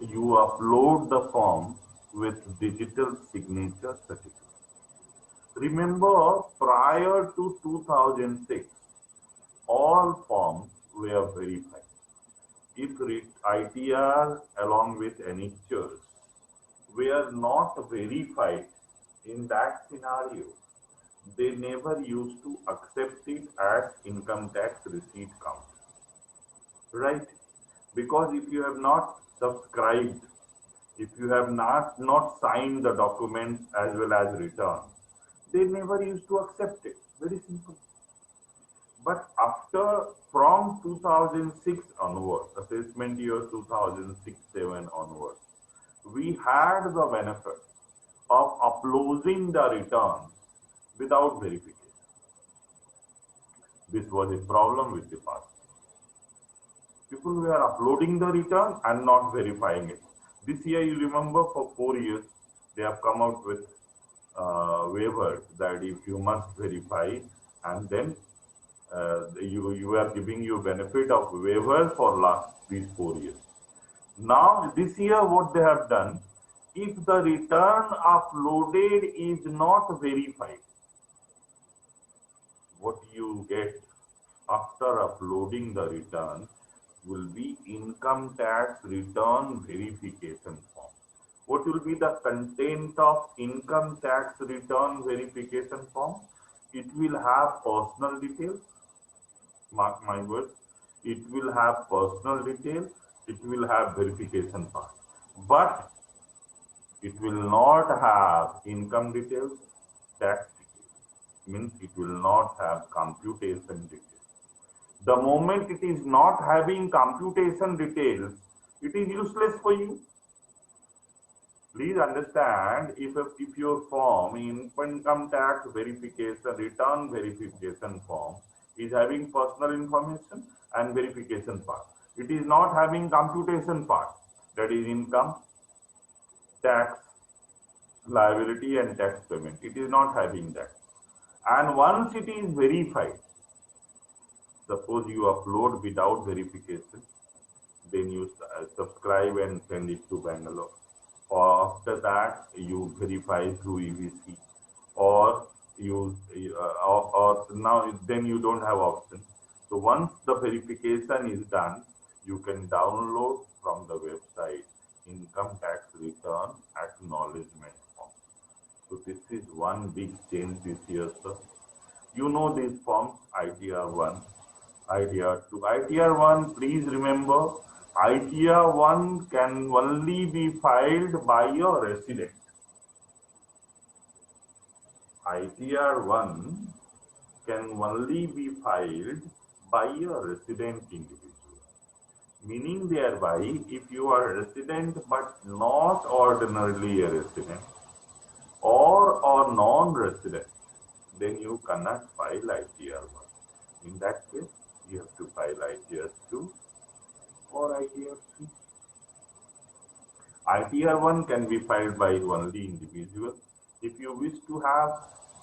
you upload the form with digital signature certificate. Remember, prior to 2006, all forms were verified. If ITR along with annexures were not verified in that scenario, they never used to accept it as income tax receipt count. Right? Because if you have not subscribed, if you have not signed the documents as well as return, they never used to accept it. Very simple. But from 2006 onwards, assessment year 2006-07 onwards, we had the benefit of uploading the returns without verification. This was a problem with the past. People were uploading the return and not verifying it. This year, you remember, for 4 years, they have come out with waivers that if you must verify, and then you are giving you benefit of waiver for these 4 years. Now, this year, what they have done, if the return uploaded is not verified, what you get after uploading the return will be income tax return verification form. What will be the content of income tax return verification form? It will have personal details. Mark my words. It will have personal details. It will have verification part. But it will not have income details, tax details. Means it will not have computation details. The moment it is not having computation details, it is useless for you. Please understand, if your form, income tax verification, return verification form is having personal information and verification part, it is not having computation part, that is income, tax, liability and tax payment. It is not having that. And once it is verified, suppose you upload without verification, then you subscribe and send it to Bangalore. Or after that, you verify through EVC, or then you don't have option. So once the verification is done, you can download from the website income tax return acknowledgement form. So this is one big change this year, sir. You know these forms, ITR 1, ITR 2. ITR 1, please remember, ITR 1 can only be filed by your resident. ITR 1 can only be filed by your resident individual. Meaning thereby, if you are a resident but not ordinarily a resident or non-resident, then you cannot file ITR 1. In that case, you have to file ITR 2 or ITR 3. ITR 1 can be filed by only individual. If you wish to have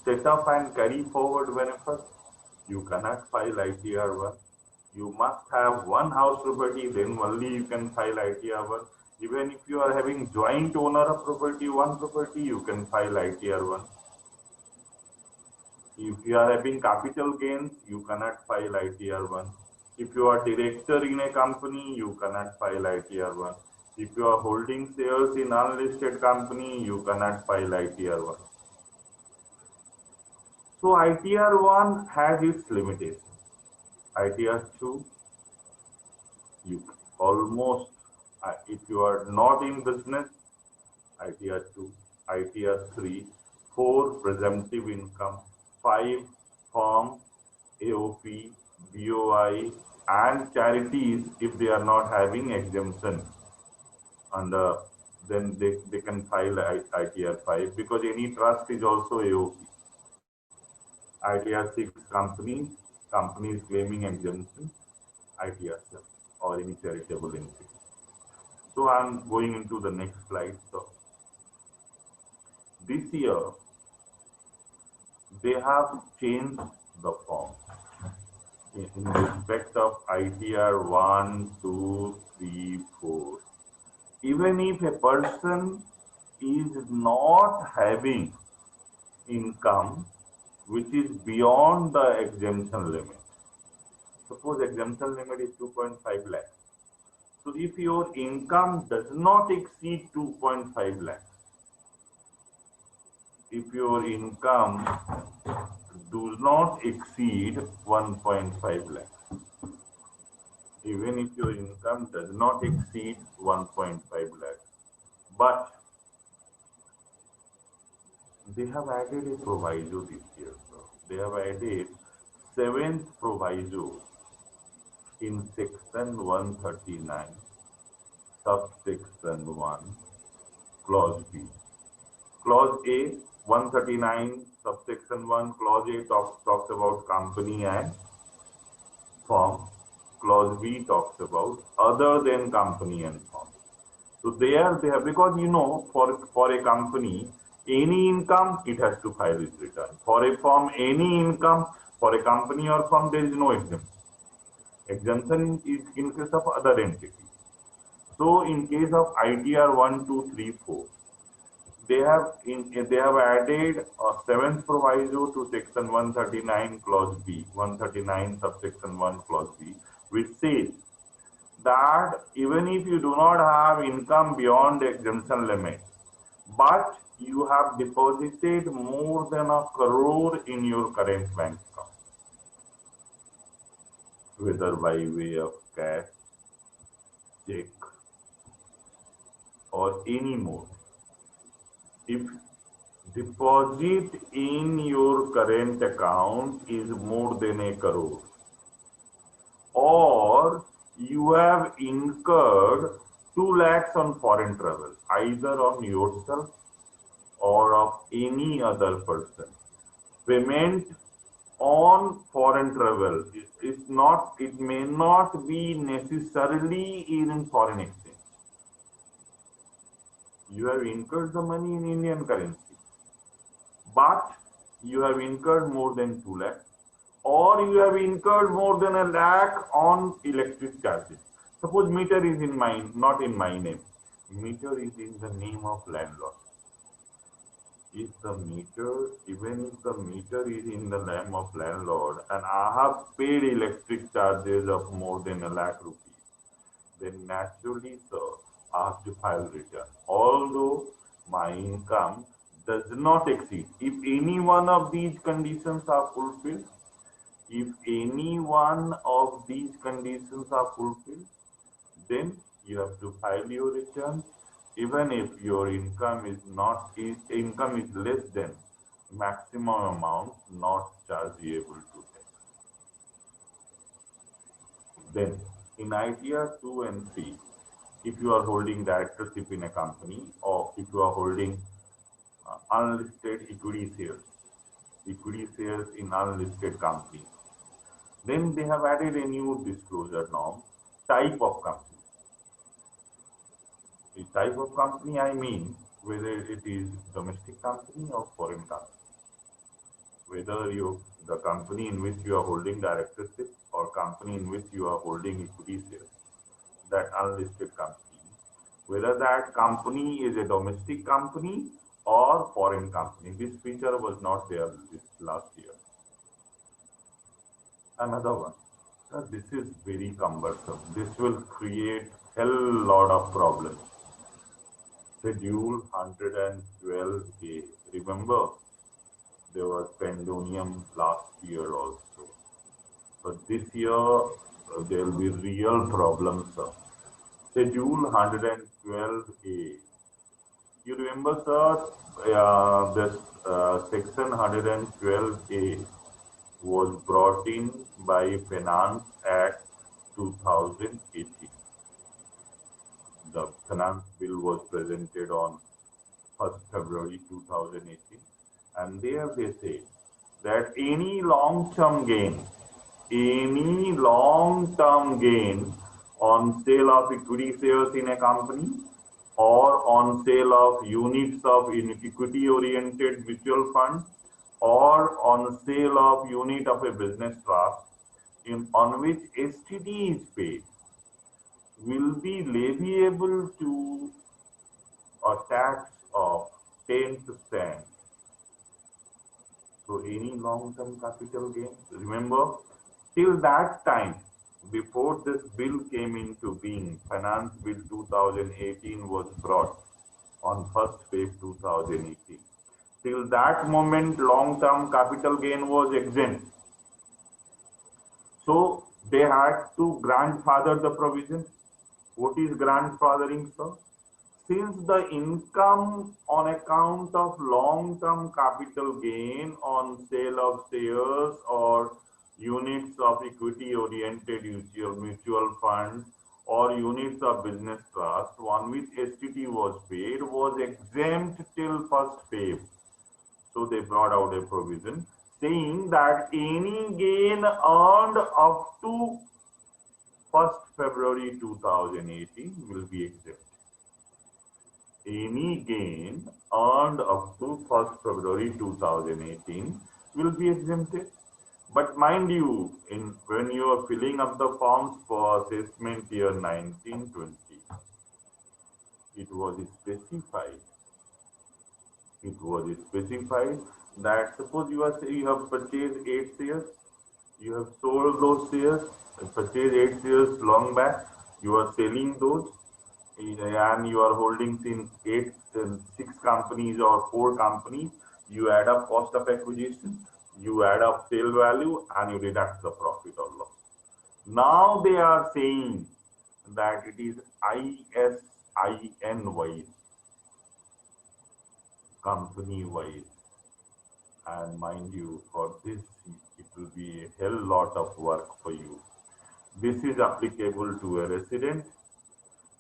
set up and carry forward benefits, you cannot file ITR 1. You must have one house property, then only you can file ITR 1. Even if you are having joint owner of property, one property, you can file ITR 1. If you are having capital gains, you cannot file ITR 1. If you are director in a company, you cannot file ITR 1. If you are holding shares in unlisted company, you cannot file ITR 1. So ITR 1 has its limitations. ITR 2, you almost, if you are not in business, ITR 2, ITR 3, 4, presumptive income, 5, firm, AOP, BOI, and charities if they are not having exemption. And then they can file ITR 5 because any trust is also AOP. ITR 6, companies claiming exemption, ITR 7, or any charitable entity. So I'm going into the next slide. So this year, they have changed the form in respect of ITR 1, 2, 3, 4. Even if a person is not having income which is beyond the exemption limit. Suppose exemption limit is 2.5 lakhs. So if your income does not exceed 2.5 lakhs, if your income does not exceed 1.5 lakhs, even if your income does not exceed 1.5 lakhs, but they have added a proviso this year. So they have added 7th proviso in section 139, subsection 1, clause B. Clause A, 139, subsection 1, clause A talks about company and firm. Clause B talks about other than company and firm. So there they have, because you know, for a company, any income, it has to file its return. For a firm, any income, for a company or firm, there is no exemption. Exemption is in case of other entities. So in case of ITR 1, 2, 3, 4, they have added a 7th proviso to section 139 clause B, 139 subsection 1 clause B, which says that even if you do not have income beyond the exemption limit, but you have deposited more than 1 crore in your current bank account, whether by way of cash, check, or any more. If deposit in your current account is more than 1 crore, or you have incurred 2 lakhs on foreign travel, either on yourself or of any other person. Payment on foreign travel it may not be necessarily in foreign exchange. You have incurred the money in Indian currency, but you have incurred more than 2 lakhs, or you have incurred more than 1 lakh on electric charges. Suppose meter is not in my name. Meter is in the name of landlord. Even if the meter is in the name of landlord and I have paid electric charges of more than 1 lakh rupees, then naturally, sir, I have to file return. Although my income does not exceed. If any one of these conditions are fulfilled, then you have to file your return, even if your income is less than maximum amount not chargeable to tax. Then in ITR 2 and 3, if you are holding directorship in a company, or if you are holding unlisted equity shares in unlisted companies, then they have added a new disclosure norm, type of company. The type of company, I mean whether it is domestic company or foreign company. Whether the company in which you are holding directorship or company in which you are holding equity shares, that unlisted company, whether that company is a domestic company or foreign company. This feature was not there this last year. Another one. This is very cumbersome. This will create hell lot of problems. Schedule 112A. Remember, there was pandemonium last year also. But this year, there will be real problems, sir. Schedule 112A. You remember, sir, this section 112A was brought in by Finance Act 2018. The finance bill was presented on 1st February 2018, and there they say that any long-term gain on sale of equity shares in a company or on sale of units of equity-oriented mutual fund or on sale of unit of a business trust on which STT is paid will be leviable to a tax of 10%. So any long-term capital gain, remember, till that time, before this bill came into being, Finance Bill 2018 was brought on 1st February 2018. Till that moment, long-term capital gain was exempt. So they had to grandfather the provision. What is grandfathering, sir? Since the income on account of long-term capital gain on sale of shares or units of equity-oriented mutual funds or units of business trust on which STT was paid was exempt till 1st February. So they brought out a provision saying that any gain earned up to 1st February 2018 will be exempt. Any gain earned up to 1st February 2018 will be exempted. But mind you, when you are filling up the forms for assessment year 19-20, it was specified that suppose you have purchased 8 shares, you have sold those shares, purchased 8 shares long back, you are selling those, and you are holding in 6 companies or 4 companies, you add up cost of acquisition, you add up sale value, and you deduct the profit or loss. Now they are saying that it is ISIN wise, company wise, and mind you, for this it will be a hell lot of work for you. This is applicable to a resident.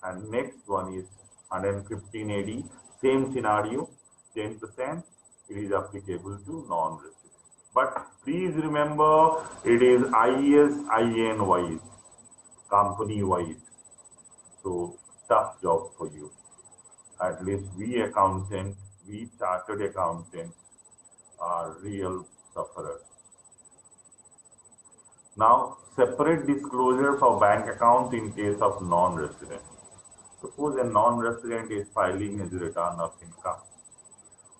And next one is 115 AD, same scenario, 10%, it is applicable to non-resident. But please remember, it is ISIN wise, company wise. So tough job for you. At least we accountants, we chartered accountants are real sufferers. Now, separate disclosure for bank account in case of non-resident. Suppose a non-resident is filing his return of income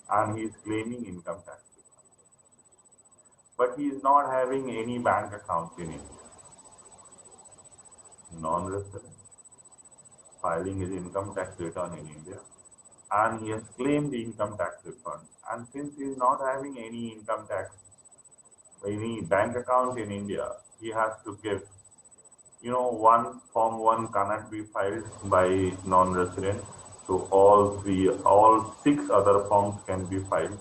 and he is claiming income tax return, but he is not having any bank account in India. Non-resident filing his income tax return in India and he has claimed the income tax refund, and since he is not having any bank account in India, he has to give, one form 1 cannot be filed by non-resident, so all 6 other forms can be filed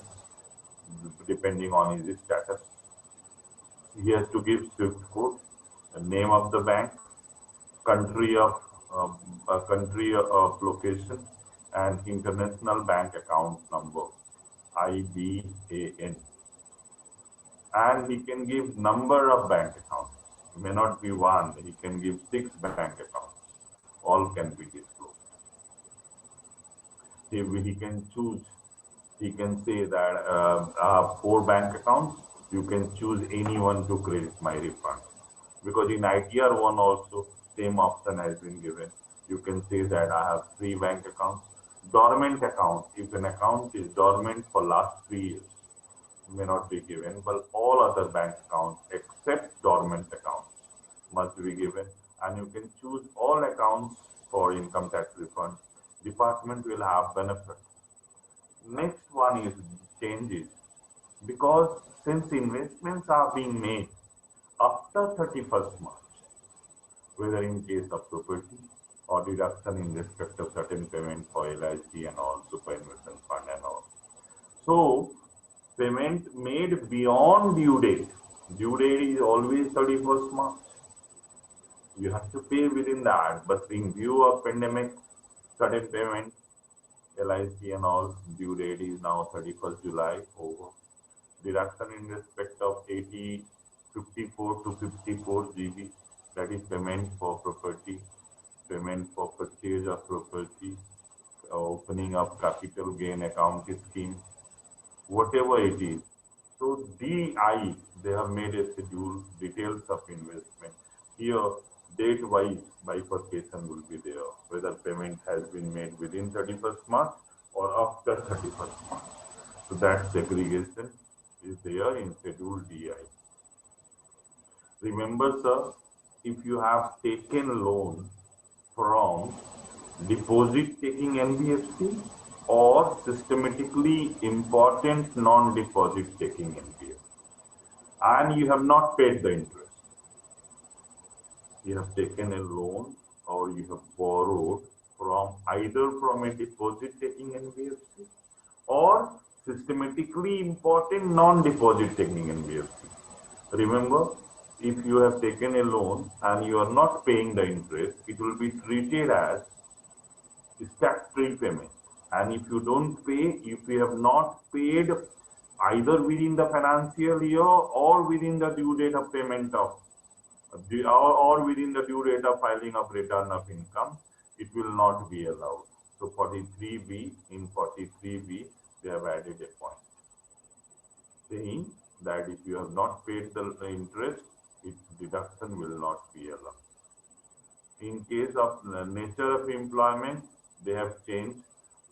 depending on his status. He has to give SWIFT code, the name of the bank, country of location, and international bank account number, IBAN, and he can give number of bank accounts. It may not be 1, he can give 6 bank accounts. All can be disclosed. He can choose, he can say that I have 4 bank accounts, you can choose any one to credit my refund. Because in ITR 1 also, same option has been given. You can say that I have 3 bank accounts. Dormant account, if an account is dormant for last 3 years, may not be given, but all other bank accounts except dormant accounts must be given, and you can choose all accounts for income tax refund. Department will have benefit. Next one is changes, because since investments are being made after 31st March, whether in case of property or deduction in respect of certain payment for LIC and all, superannuation fund and all. So, payment made beyond due date is always 31st March. You have to pay within that, but in view of pandemic, certain payment, LIC and all, due date is now 31st July over. Deduction in respect of 54 to 54 GB, that is payment for property, payment for purchase of property, opening up capital gain account scheme, whatever it is. So DI, they have made a schedule, details of investment. Here, date-wise bifurcation will be there, whether payment has been made within 31st March or after 31st March. So that segregation is there in schedule DI. Remember, sir, if you have taken loan from deposit taking NBFC or systematically important non-deposit taking NBFC, and you have not paid the interest, you have taken a loan or you have borrowed from either from a deposit taking NBFC or systematically important non-deposit taking NBFC. Remember, if you have taken a loan and you are not paying the interest, it will be treated as statutory payment. And if you don't pay, if you have not paid either within the financial year or within the due date of payment of or within the due date of filing of return of income, it will not be allowed. So 43B, in 43B, they have added a point saying that if you have not paid the interest, its deduction will not be allowed. In case of the nature of employment, they have changed.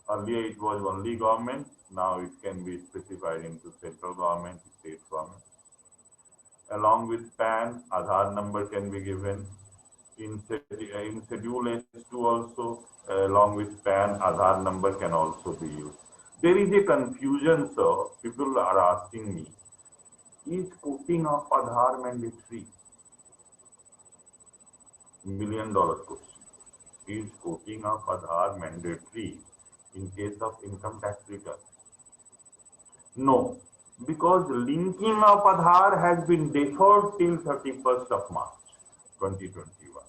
Earlier it was only government, now it can be specified into central government, state government. Along with PAN, Aadhaar number can be given. In Schedule S2 also, along with PAN, Aadhaar number can also be used. There is a confusion, sir. People are asking me, is quoting of Aadhaar mandatory? $1 million question. Is quoting of Aadhaar mandatory in case of income tax return? No, because linking of Aadhaar has been deferred till 31st of March 2021.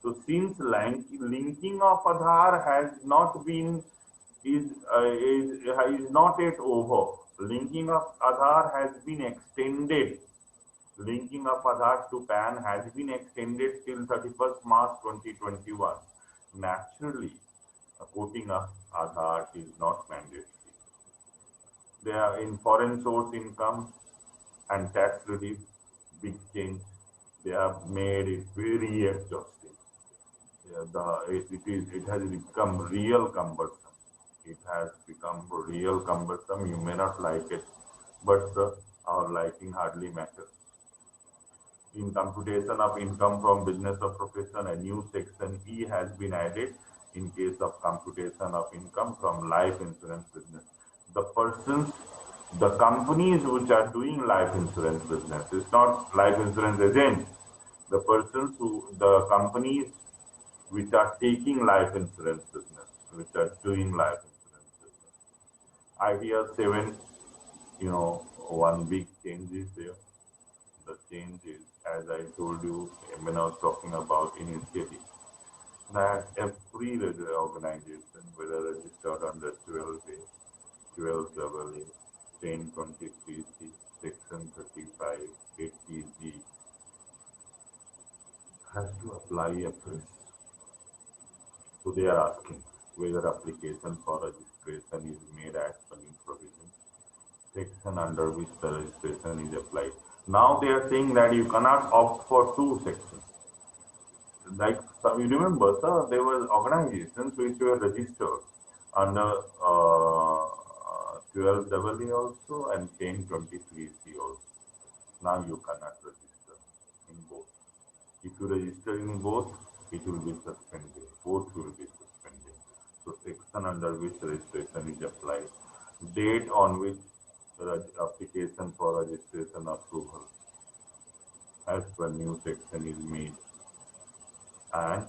So since linking of Aadhaar has not been is not yet over, linking of Aadhaar has been extended. Linking of Aadhaar to PAN has been extended till 31st March 2021. Naturally, quoting of Aadhaar is not mandatory. They are in foreign source income and tax relief, big change. They have made it very exhaustive. It has become real cumbersome. It has become real cumbersome. You may not like it, but our liking hardly matters. In computation of income from business or profession, a new section E has been added in case of computation of income from life insurance business. The persons, the companies which are doing life insurance business, it's not life insurance agents, the persons the companies which are taking life insurance business, which are doing life insurance business. Idea 7, one big change is there. The change is, as I told you when I was talking about initiative, that every organization, whether registered under 12A, 12AA, 1023C, Section 35, 80G, has to apply a FRIS. So they are asking whether application for registration is made as per new provision, section under which the registration is applied. Now they are saying that you cannot opt for 2 sections. Like So you remember, sir, there were organizations which were registered under 12AA also and 1023C also. Now you cannot register in both. If you register in both, it will be suspended. Both will be suspended. So section under which registration is applied, date on which the application for registration approval as per new section is made, and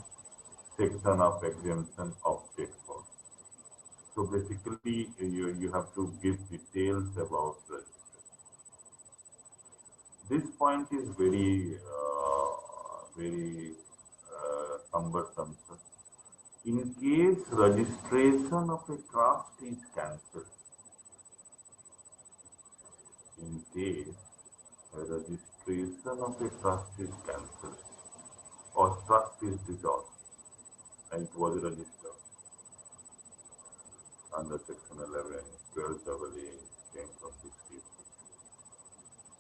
section of exemption of state cost. So basically, you have to give details about registration. This point is very cumbersome. In case registration of a trust is cancelled, in case a registration of a trust is cancelled or trust is dissolved and it was registered under section 11, 12AA, 1023.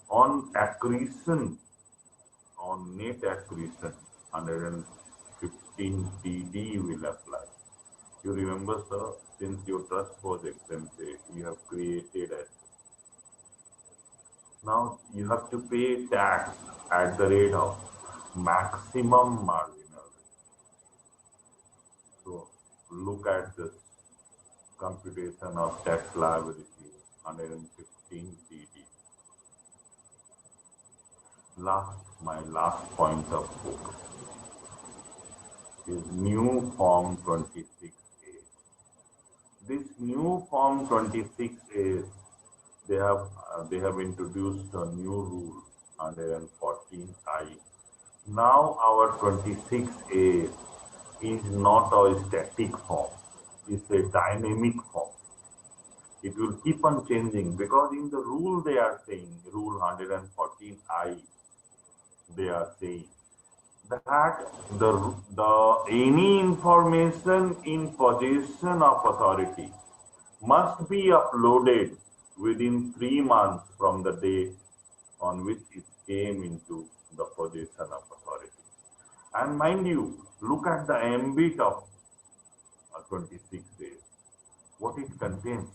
On accretion, on net accretion, 115 TD will apply. You remember, sir, since your trust was exempted, you have created it. Now you have to pay tax at the rate of maximum marginal rate. So look at this computation of tax liability, 115 TD. My last point of focus is new Form 26A. This new Form 26A, they have introduced a new rule, 114I. Now our 26A is not a static form, it's a dynamic form. It will keep on changing because in the rule they are saying, Rule 114I, they are saying that any information in possession of authority must be uploaded within 3 months from the date on which it came into the possession of authority. And mind you, look at the ambit of 26 days. What it contains: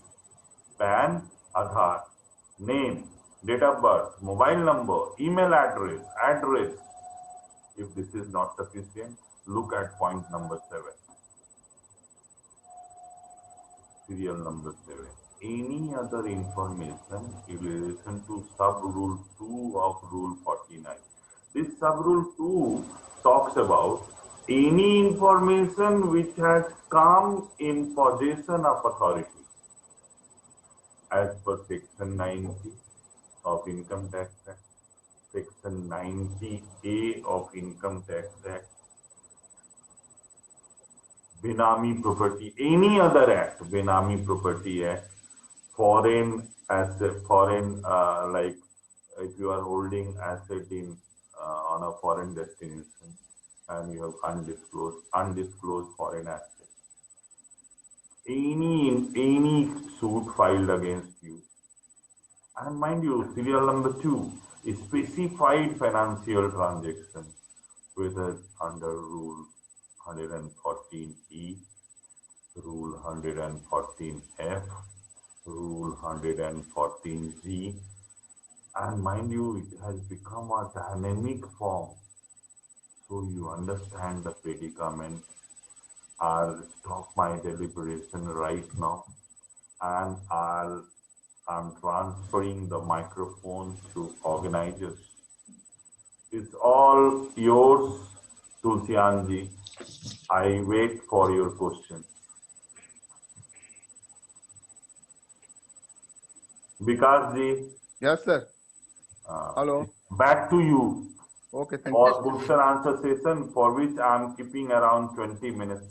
PAN, Aadhaar, name, date of birth, mobile number, email address. If this is not sufficient, look at point number 7. Serial number 7. Any other information in relation to sub-rule 2 of Rule 49. This sub-rule 2 talks about any information which has come in possession of authority as per Section 90 of Income Tax Act, Section 90A of Income Tax Act, Benami Property, any other act, Benami Property Act, foreign asset, like if you are holding asset in on a foreign destination and you have undisclosed foreign asset. Any suit filed against you. And mind you, serial number 2 is specified financial transaction, whether under Rule 114E, Rule 114F, Rule 114G, and mind you, it has become a dynamic form. So you understand the predicament. I'll stop my deliberation right now, and I'm transferring the microphone to organizers. It's all yours, Tulsianji. I wait for your question. Vikasji. Yes, sir. Hello. Back to you. Okay, thank For you. question answer session, for which I'm keeping around 20 minutes.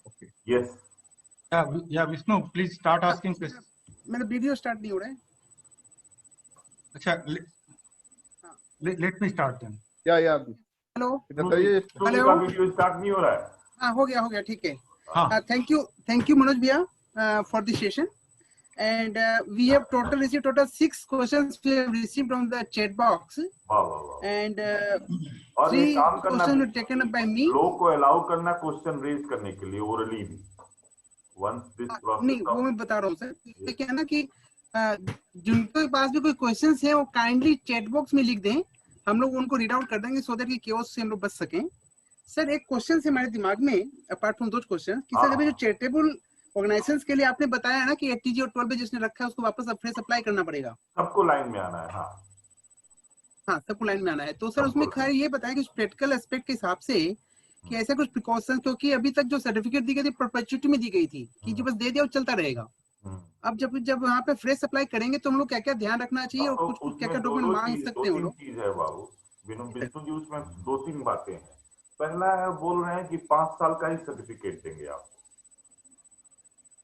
Okay. Yes. Yeah, Vishnu, please start asking questions. मेरा video start नहीं हो रहा है. अच्छा, let me start then. Yeah. Hello. Hello. का video start नहीं हो रहा है. हो गया ठीक है. Thank you Manoj Bhaiya for the session. and we have received total 6 questions we have received from the chat box, वाह वाह वाह। and और ये 3 काम करना questions were taken up by me. लोग को अलाउ करना क्वेश्चन रेज करने के लिए ओरली भी, वंस दिस नहीं, वो प्रोसेस। मैं बता रहा हूँ सर, ये क्या है ना कि जिनके पास भी कोई क्वेश्चंस है वो काइंडली चैट बॉक्स में लिख दें, हम लोग उनको रीड आउट कर देंगे सो दैट कि केओस से हम लोग बच सकें। सर एक क्वेश्चन है हमारे दिमाग में अपार्ट फ्रॉम दोज क्वेश्चन कि सर अभी जो चैरिटेबल ऑर्गेनाइजेशंस के लिए आपने बताया ना कि 8TG और 12 जिसने रखा है उसको वापस फ्रेश अप्लाई करना पड़ेगा, सबको लाइन में आना है। हाँ सबको लाइन में आना है। तो सर उसमें खैर ये बताया कि प्रैक्टिकल एस्पेक्ट के हिसाब से कि ऐसा कुछ प्रिकॉशन, क्योंकि अभी तक जो सर्टिफिकेट दी गई थी परपेचुइटी में दी गई थी कि जो बस दे दिया वो चलता रहेगा। अब जब वहाँ पे फ्रेश अप्लाई करेंगे तो हम लोग क्या क्या ध्यान रखना चाहिए और कुछ क्या क्या डॉक्यूमेंट मांग सकते हैं वो लोग? चीज है बाबू विष्णु जी, उसमें 2-3 बातें हैं। पहला है, बोल रहे हैं कि 5 साल का ही सर्टिफिकेट देंगे आपको।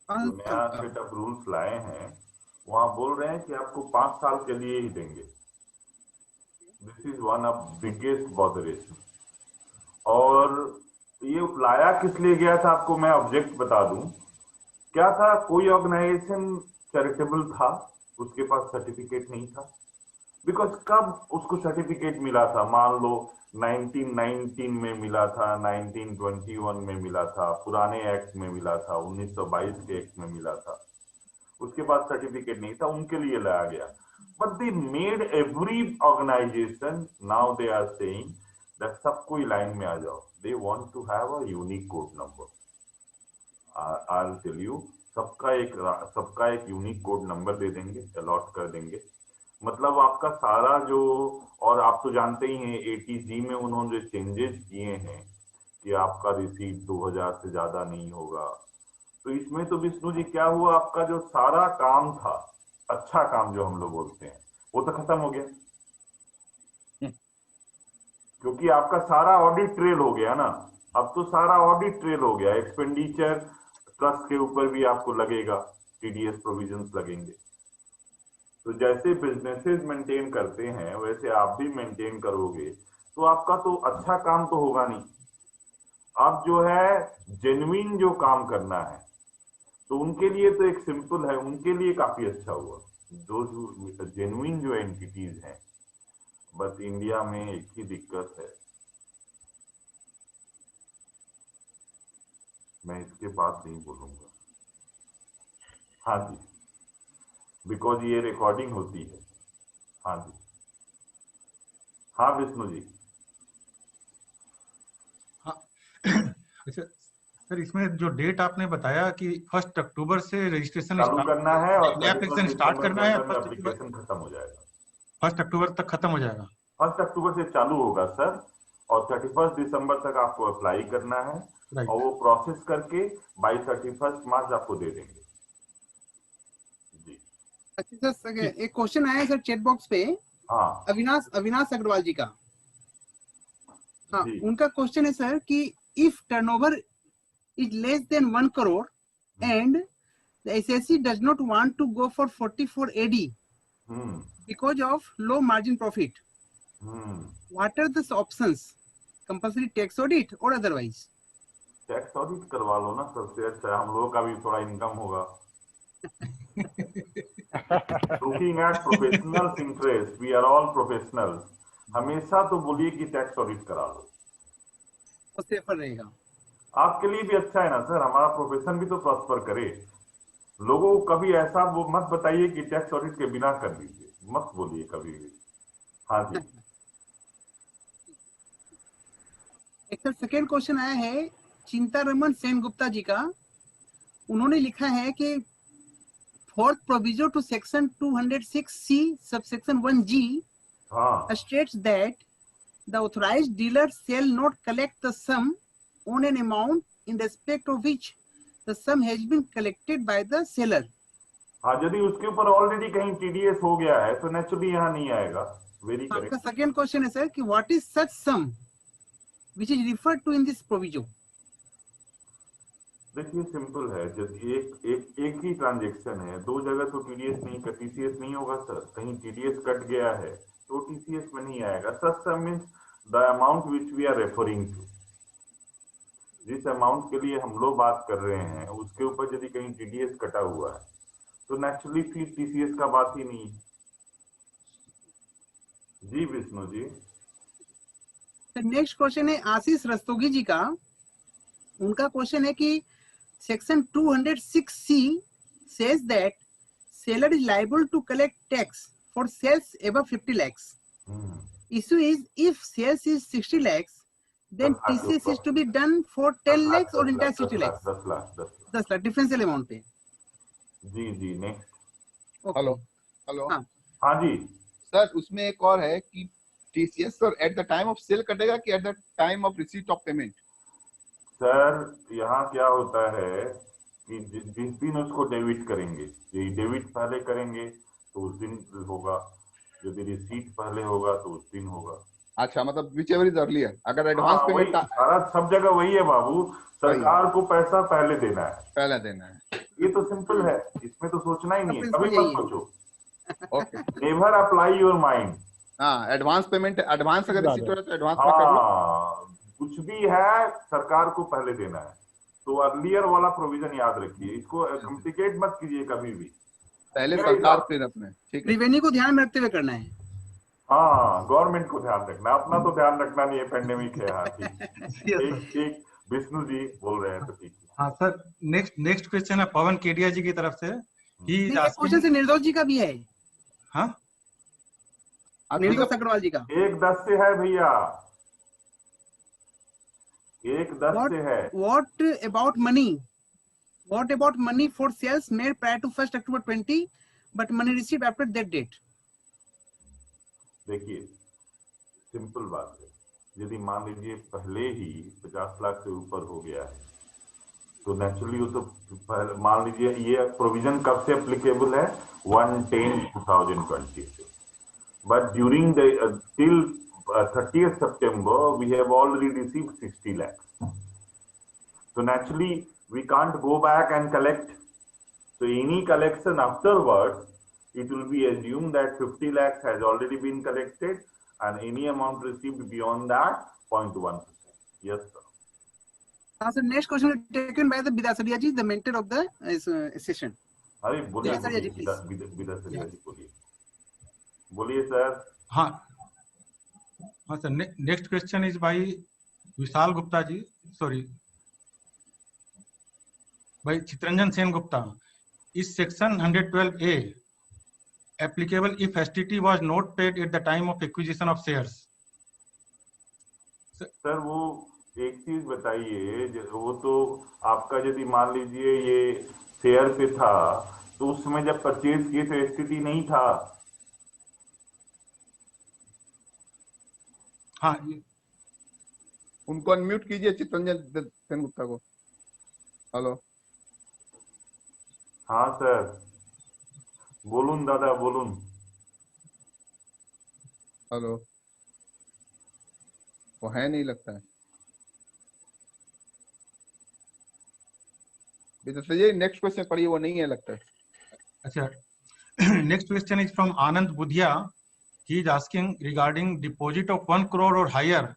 जो नया सेट ऑफ रूल्स लाए हैं वहां बोल रहे हैं कि आपको 5 साल के लिए ही देंगे। This is one of biggest botheration. और ये लाया किस लिए गया था आपको मैं ऑब्जेक्ट बता दूं। क्या था, कोई ऑर्गेनाइजेशन चैरिटेबल था, उसके पास सर्टिफिकेट नहीं था। बिकॉज कब उसको सर्टिफिकेट मिला था, मान लो 1919 में मिला था, 1921 में मिला था, पुराने एक्ट में मिला था, 1922 के एक्ट में मिला था, उसके बाद सर्टिफिकेट नहीं था, उनके लिए लाया गया। But they made every organization, now they are saying that सबको लाइन में आ जाओ, they want to have a unique code number. I will tell you, सबका एक यूनिक कोड नंबर दे देंगे, अलॉट कर देंगे। मतलब आपका सारा जो, और आप तो जानते ही हैं 80G में उन्होंने जो चेंजेस किए हैं कि आपका रिसीट 2000 से ज्यादा नहीं होगा। तो इसमें तो विष्णु जी क्या हुआ, आपका जो सारा काम था, अच्छा काम जो हम लोग बोलते हैं, वो तो खत्म हो गया। क्योंकि आपका सारा ऑडिट ट्रेल हो गया ना। अब तो सारा ऑडिट ट्रेल हो गया, एक्सपेंडिचर ट्रस्ट के ऊपर भी आपको लगेगा, TDS प्रोविजंस लगेंगे। तो जैसे बिजनेसेस मेंटेन करते हैं वैसे आप भी मेंटेन करोगे, तो आपका तो अच्छा काम तो होगा नहीं। आप जो है जेन्युइन जो काम करना है, तो उनके लिए तो एक सिंपल है, उनके लिए काफी अच्छा हुआ, जो जेन्युइन जो एंटिटीज हैं। बस इंडिया में एक ही दिक्कत है, मैं इसके बाद नहीं बोलूंगा। हाँ जी, बिकॉज ये रिकॉर्डिंग होती है। हाँ जी, हाँ विष्णु जी। हाँ अच्छा सर, इसमें जो डेट आपने बताया कि 1 अक्टूबर से रजिस्ट्रेशन चालू करना है और एप्लीकेशन स्टार्ट करना है, एप्लीकेशन खत्म हो जाएगा। 1 अक्टूबर तक खत्म हो जाएगा। 1 अक्टूबर से चालू होगा सर, और 31 दिसंबर तक आपको अप्लाई करना है, और वो प्रोसेस करके बाई 31 मार्च आपको दे देंगे जी। अच्छा सर, एक क्वेश्चन आया है सर चैट बॉक्स पे, हाँ अविनाश अग्रवाल जी का। हाँ जी। उनका क्वेश्चन है सर कि if turnover is less than 1 crore and the SSC does not want to go for 44 AD because of low margin profit. What are the options? Compulsory tax audit or otherwise? Tax audit करवा लो ना, सबसे अच्छा, हम लोगों का भी थोड़ा income होगा। Looking at professionals interest, we are all professionals. हमेशा तो बोलिए कि टैक्स ऑडिट करा लो, वो सेफर रहेगा। आपके लिए भी अच्छा है ना सर, हमारा प्रोफेशन भी तो प्रॉस्पर करे। लोगों को कभी ऐसा वो मत बताइए कि टैक्स ऑडिट के बिना कर लीजिए, मत बोलिए कभी भी। हाँ जी। एक सर सेकेंड क्वेश्चन आया है चिंतारमन सेन गुप्ता जी का। उन्होंने लिखा है कि fourth proviso to section 206C subsection 1G states that the authorized dealer shall not collect the sum on an amount in respect of which the sum has been collected by the seller. हाँ, यदि उसके ऊपर already कहीं TDS हो गया है तो naturally यहाँ नहीं आएगा। Very correct. आपका सेकंड क्वेश्चन है सर कि what is such sum which is referred to in this proviso. देखिए सिंपल है, जब एक ही ट्रांजेक्शन है, 2 जगह तो TDS नहीं का TCS नहीं होगा सर। कहीं TDS कट गया है तो TCS में नहीं आएगा। Such sum means the amount which we are referring to. जिस अमाउंट के लिए हम लोग बात कर रहे हैं उसके ऊपर यदि कहीं TDS कटा हुआ है तो नेचुरली फिर टीसीएस का बात ही नहीं। जी विष्णु जी। नेक्स्ट क्वेश्चन है आशीष रस्तोगी जी का। उनका क्वेश्चन है कि section 206C says that seller is liable to collect tax for sales above 50 lakhs. Issue is if sales is 60 lakhs, then TCS is to be done for 10 lakhs or entire 60 lakhs? 10 lakh 10 lakh differential amount पे। जी जी next. Hello hello. हाँ हाँ जी sir उसमें एक और है कि TCS sir at the time of sale कटेगा कि at the time of receipt of payment? Sir यहाँ क्या होता है कि जिस दिन उसको डेबिट करेंगे, यदि डेबिट पहले करेंगे तो उस दिन होगा, यदि रिसीट पहले होगा तो उस दिन होगा। अच्छा, मतलब विच एवर इज अर्लियर। अगर एडवांस पेमेंट सारा सब जगह वही है बाबू, सरकार को पैसा पहले देना है, पहले देना है। ये तो सिंपल है, इसमें तो सोचना ही नहीं है, कभी मत सोचो। Okay never apply your mind. हाँ, एडवांस पेमेंट, एडवांस अगर रिसीट हो रहा है तो एडवांस में कर लो। हाँ, कुछ भी है सरकार को पहले देना है, तो अर्लियर वाला प्रोविजन याद रखिए, इसको कॉम्प्लिकेट मत कीजिए कभी भी। पहले सरकार फिर अपने, ठीक है। रिवेन्यू को ध्यान में रखते हुए करना है। हाँ, गवर्नमेंट को ध्यान रखना, अपना तो ध्यान रखना नहीं है, पेंडेमिक है। हाँ ठीक ठीक विष्णु जी बोल रहे हैं तो ठीक है। हाँ सर, नेक्स्ट क्वेश्चन है पवन केडिया जी की तरफ से। क्वेश्चन से निर्दोष जी का भी है। हाँ निर्दोष अग्रवाल जी का 1-10 से है भैया, 1-10 से है। What about money? What about money for sales made prior to 1st October 20, but money received after that date? देखिए सिंपल बात है, यदि मान लीजिए पहले ही 50 लाख से ऊपर हो गया है तो नेचुरली वो तो मान लीजिए ये प्रोविजन कब से एप्लीकेबल है, 1/10/2020 से, but during the till 30th September we have already received 60 lakhs, so naturally we can't go back and collect, so any collection afterwards it will be assumed that 50 lakhs has already been collected and any amount received beyond that 0.1%. Yes sir. So next question is taken by the Bidasaria ji, the mentor of the session. अरे बोलिए Bidasaria ji, please. बिदासरिया जी बोलिए sir. हाँ हाँ sir, next question is by Vishal Gupta ji, sorry by Chittaranjan Sen Gupta. इस section 112A applicable if STT was not paid at the time of acquisition of shares? Sir वो एक चीज बताइए, वो तो आपका यदि मान लीजिए ये शेयर पे था तो उस समय जब परचेज किए तो एसटीटी नहीं था। हाँ उनको अनम्यूट कीजिए चित्रंजन सेन गुप्ता को। हेलो हाँ सर बोलून दादा बोलून। हेलो, वो है नहीं लगता है। नेक्स्ट क्वेश्चन पढ़िए, वो नहीं है लगता है। अच्छा, next question is from Anand Budhia. He is asking regarding deposit of 1 crore और higher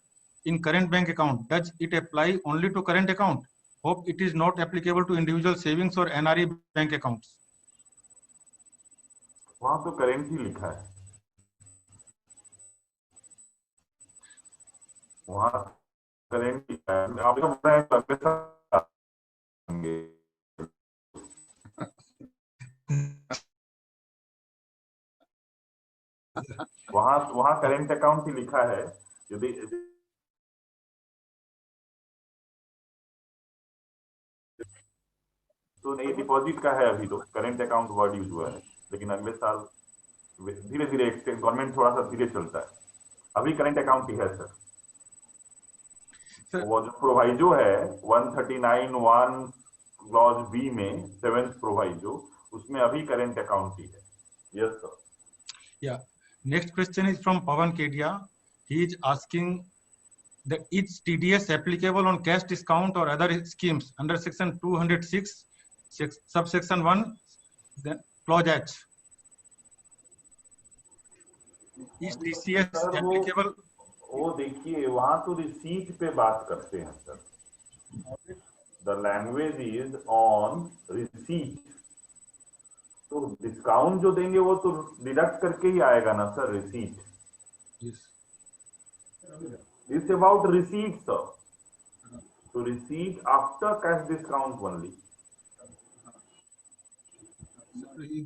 in current bank account, does it apply only to current account? Hope it is not applicable to individual savings or NRE bank accounts. वहां तो current ही लिखा है, वहां current लिखा है। आप जो बोल रहे हैं अगले साल वहां करेंट अकाउंट ही लिखा है। यदि तो नहीं, डिपॉजिट का है, अभी तो करेंट अकाउंट वर्ड यूज हुआ है, लेकिन अगले साल धीरे धीरे गवर्नमेंट थोड़ा सा धीरे चलता है, अभी करेंट अकाउंट ही है सर। वो जो प्रोवाइजो है 139(1) क्लॉज बी में 7th प्रोवाइजो, उसमें अभी करेंट अकाउंट ही है। Yes sir. Yeah. Next question is from Pavan Kedia. He is asking that is TDS applicable on cash discount or other schemes under section 206 subsection 1 then clause H. Is TCS applicable? वो देखिए वहां तो receipt पे बात करते हैं sir, the language is on receipt, तो discount जो देंगे वो तो डिडक्ट करके ही आएगा ना sir, receipt. Yes. It's about receipt, sir. So receipt after cash discount only.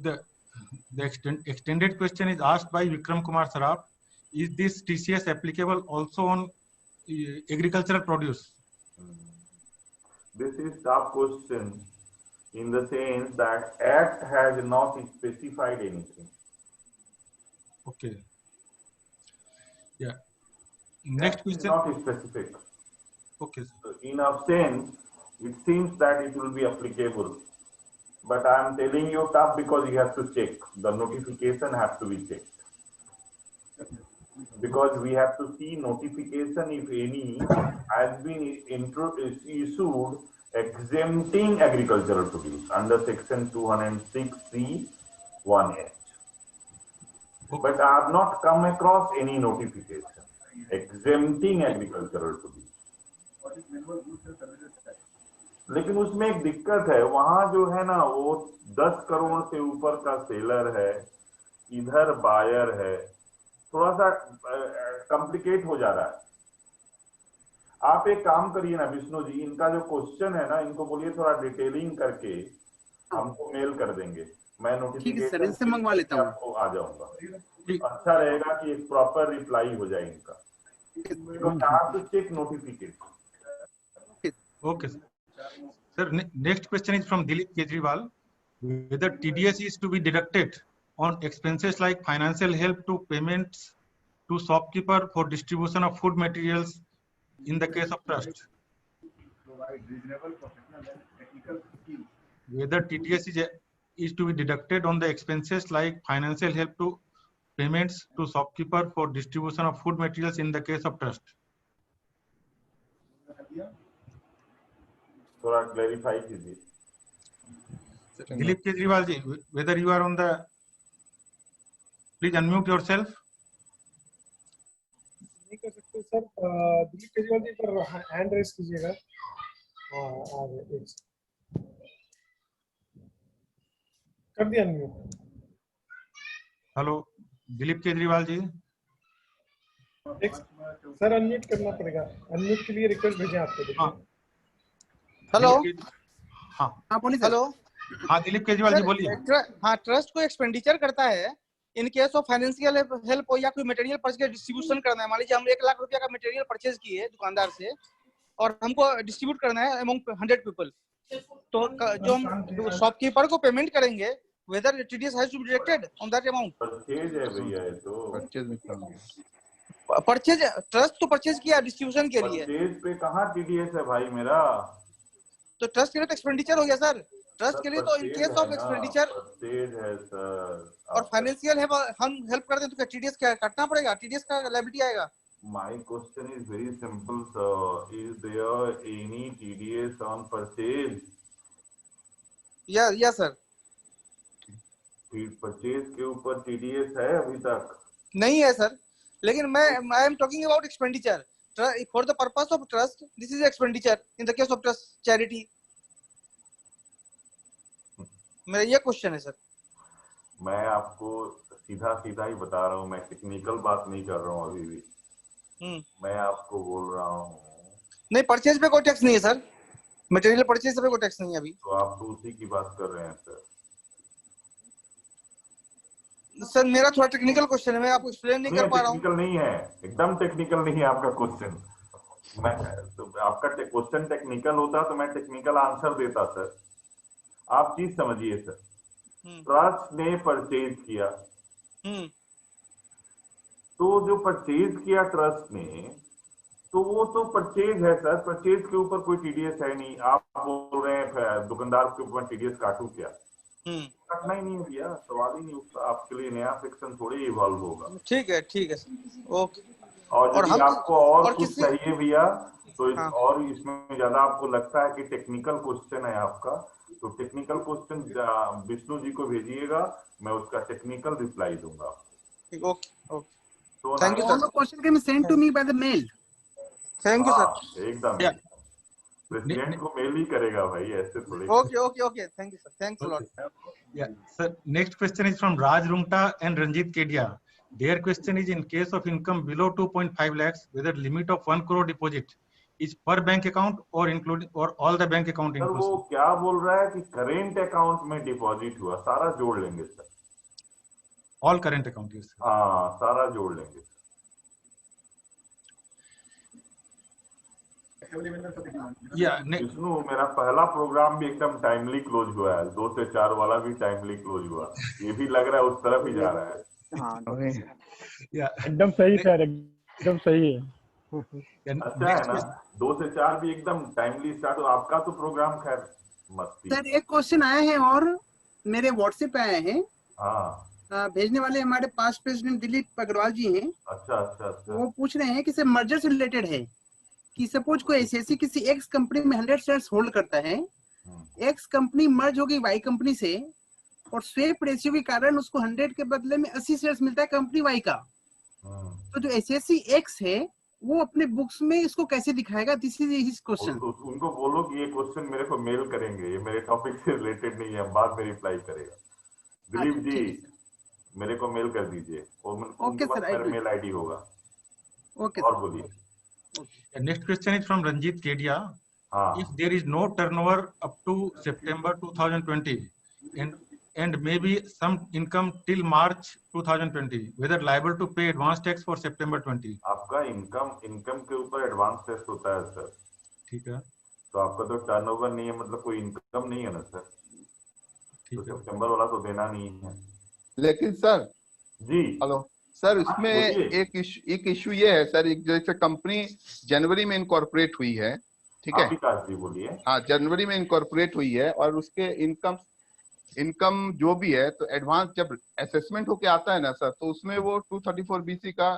The extended question is asked by Vikram Kumar Saraf. Is this TCS applicable also on agricultural produce? This is tough question in the sense that Act has not specified anything. Okay. Yeah. Next Act is question. not specific. Okay. So in a sense, it seems that it will be applicable. But I am telling you tough because you have to check. The notification has to be checked. Because we have to see notification, if any, has been issued exempting agricultural produce under section 206C(1)(h). But I have not come across any notification exempting agricultural produce. लेकिन उसमें एक दिक्कत है, वहां जो है ना वो 10 करोड़ से ऊपर का सेलर है, इधर बायर है, थोड़ा सा कॉम्प्लिकेट हो जा रहा है. आप एक काम करिए ना विष्णु जी, इनका जो क्वेश्चन है ना, इनको बोलिए थोड़ा डिटेलिंग करके हमको मेल कर देंगे. मैं नोटिफिकेशन इनसे मंगवा लेता हूँ, आपको आ जाऊंगा. अच्छा रहेगा कि एक प्रॉपर रिप्लाई हो जाए इनका. तो check notification. Okay, sir. Sir, next question is from Dilip Kejriwal. Whether TDS is to be deducted on expenses like financial help to payments to shopkeeper for distribution of food materials in the case of trust. Whether TDS is to be deducted on the expenses like financial help to payments to shopkeeper for distribution of food materials in the case of trust. थोड़ा clarify कीजिए. Dilip Kejriwal ji, whether you are on the, please unmute yourself. नहीं कर सकते sir. Dilip Kejriwal ji पर hand raise कीजिएगा. कर दिया unmute. Hello Dilip Kejriwal ji. Sir unmute करना पड़ेगा. अनम्यूट के लिए रिक्वेस्ट भेजें आपको. हाँ. हेलो. हाँ बोलिए. हेलो. हाँ दिलीप केजरीवाल जी बोलिए. हाँ, ट्रस्ट को एक्सपेंडिचर करता है in case of financial help हो या कोई मटेरियल परचेज डिस्ट्रीब्यूशन करना है. मान लीजिए हम 1 लाख रुपया का मटेरियल परचेज किए दुकानदार से और हमको डिस्ट्रीब्यूट करना है अमंग 100 पीपल, तो जो हम शॉपकीपर को पेमेंट करेंगे, whether TDS has to be deducted on that amount. Purchase है भैया, ये तो परचेज, ट्रस्ट तो परचेज किया डिस्ट्रीब्यूशन के लिए. परचेज पे कहाँ TDS है भाई मेरा? तो ट्रस्ट के लिए तो एक्सपेंडिचर हो गया सर. ट्रस्ट के लिए तो in case of expenditure purchase है सर. और फाइनेंशियल हम हेल्प कर दें तो क्या TDS क्या काटना पड़ेगा? TDS का लायबिलिटी आएगा. My question is very simple, sir. Is there any TDS on purchase? या सर. परचेज के ऊपर TDS है अभी तक? नहीं है सर, लेकिन मैं I am talking about expenditure for the purpose of trust. This is expenditure in the case of trust charity. मेरा ये क्वेश्चन है सर. मैं आपको सीधा सीधा ही बता रहा हूँ, मैं टेक्निकल बात नहीं कर रहा हूँ अभी भी. मैं आपको बोल रहा हूँ नहीं, परचेज पे कोई टैक्स नहीं है सर. मटेरियल परचेज पे कोई टैक्स नहीं है अभी. तो आप तो उसी की बात कर रहे हैं सर. सर मेरा थोड़ा टेक्निकल क्वेश्चन है, मैं आपको एक्सप्लेन नहीं कर पा रहा हूँ. टेक्निकल नहीं है, एकदम टेक्निकल नहीं है आपका क्वेश्चन. मैं तो आपका क्वेश्चन टेक्निकल होता तो मैं टेक्निकल आंसर देता सर. आप चीज समझिए सर. ट्रस्ट ने परचेज किया, तो जो परचेज किया ट्रस्ट ने, तो वो तो परचेज है सर. परचेज के ऊपर कोई TDS है नहीं. आप बोल रहे हैं दुकानदार के ऊपर TDS काटू क्या? काटना ही नहीं भैया, सवाल ही नहीं उठता. आपके लिए नया सेक्शन थोड़ी इवॉल्व होगा. ठीक है सर. ओके. और यदि आपको और कुछ किसी चाहिए भैया तो और इसमें ज्यादा आपको लगता है कि टेक्निकल क्वेश्चन है आपका, तो टेक्निकल क्वेश्चन विष्णु जी को भेजिएगा, मैं उसका टेक्निकल रिप्लाई दूंगा. Okay. Thank you sir. All the question can be sent to me by the mail. Thank you sir. एकदम. प्रेसिडेंट को मेल ही करेगा भाई, ऐसे थोड़े। Okay. Thank you, sir. Thanks a lot. Yeah, sir. Next question is from Raj Rungta and Ranjit Kedia. Their question is, in case of income below 2.5 lakhs, whether limit of 1 crore deposit is per bank account or including or all the bank account sir वो inclusive? क्या बोल रहा है कि current account में deposit हुआ, सारा जोड़ लेंगे sir. All current account, yes, sir. हाँ, सारा जोड़ लेंगे। Yeah. विष्णु, मेरा पहला प्रोग्राम भी एकदम टाइमली क्लोज हुआ है, 2 से 4 वाला भी टाइमली क्लोज हुआ, ये भी लग रहा है उस तरफ ही जा रहा है। Yeah. एकदम सही सर, एकदम सही है। अच्छा है ना, 2 से 4 भी एकदम टाइमली स्टार्ट हो। आपका तो प्रोग्राम खैर मस्ती। सर एक क्वेश्चन आया है और मेरे व्हाट्सएप पे आए हैं। हाँ, भेजने वाले हमारे पास्ट प्रेसिडेंट दिलीप अग्रवाल जी हैं। अच्छा। वो पूछ रहे हैं कि सर मर्जर से रिलेटेड है कि सपोज कोई एसएससी किसी एक्स कंपनी में 100 शेयर्स होल्ड करता है, एक्स कंपनी मर्ज हो गई वाई कंपनी से और स्वेप रेशियो के कारण उसको 100 के बदले में 80 शेयर्स मिलता है कंपनी वाई का, तो जो एसएससी एक्स है वो अपने बुक्स में इसको कैसे दिखाएगा? This is his question. उनको बोलो कि ये क्वेश्चन मेरे को मेल करेंगे, ये मेरे टॉपिक से रिलेटेड नहीं है, बाद में रिप्लाई करेगा। दिलीप जी मेरे को मेल कर दीजिए, ओके सर, मेरा मेल आईडी होगा। ओके और बोलिए। Next question is from Ranjit Kedia. If there is no turnover up to September 2020 and maybe some income till March 2020, whether liable to pay advance tax for September 20? आपका income के ऊपर advance tax होता है sir. ठीक है। तो आपका तो टर्नओवर नहीं है, मतलब कोई इनकम नहीं है ना सर, ठीक तो है। सितंबर वाला तो देना नहीं है। लेकिन सर जी हेलो सर, इसमें एक इशू ये है सर, जैसे कंपनी जनवरी में इनकॉर्पोरेट हुई है, ठीक है? विकास जी बोलिए। हाँ, जनवरी में इनकॉर्पोरेट हुई है और उसके इनकम जो भी है, तो एडवांस जब असेसमेंट होके आता है ना सर, तो उसमें वो 234BC का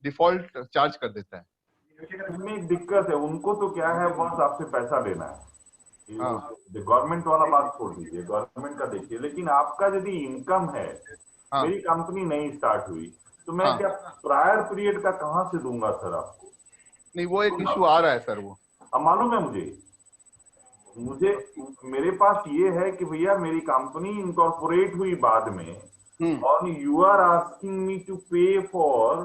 डिफॉल्ट चार्ज कर देता है। इसमें एक दिक्कत है, उनको तो क्या है, बस आपसे पैसा लेना है। गवर्नमेंट वाला बात छोड़ दीजिए, गवर्नमेंट का देखिए, लेकिन आपका यदि इनकम है, मेरी कंपनी नहीं स्टार्ट हुई, तो मैं क्या प्रायर पीरियड का कहां से दूंगा सर आपको? नहीं, वो एक इशू आ रहा है सर। वो अब मालूम है मुझे मेरे पास ये है कि भैया मेरी कंपनी इनकॉर्पोरेट हुई बाद में, और you are asking me to pay for,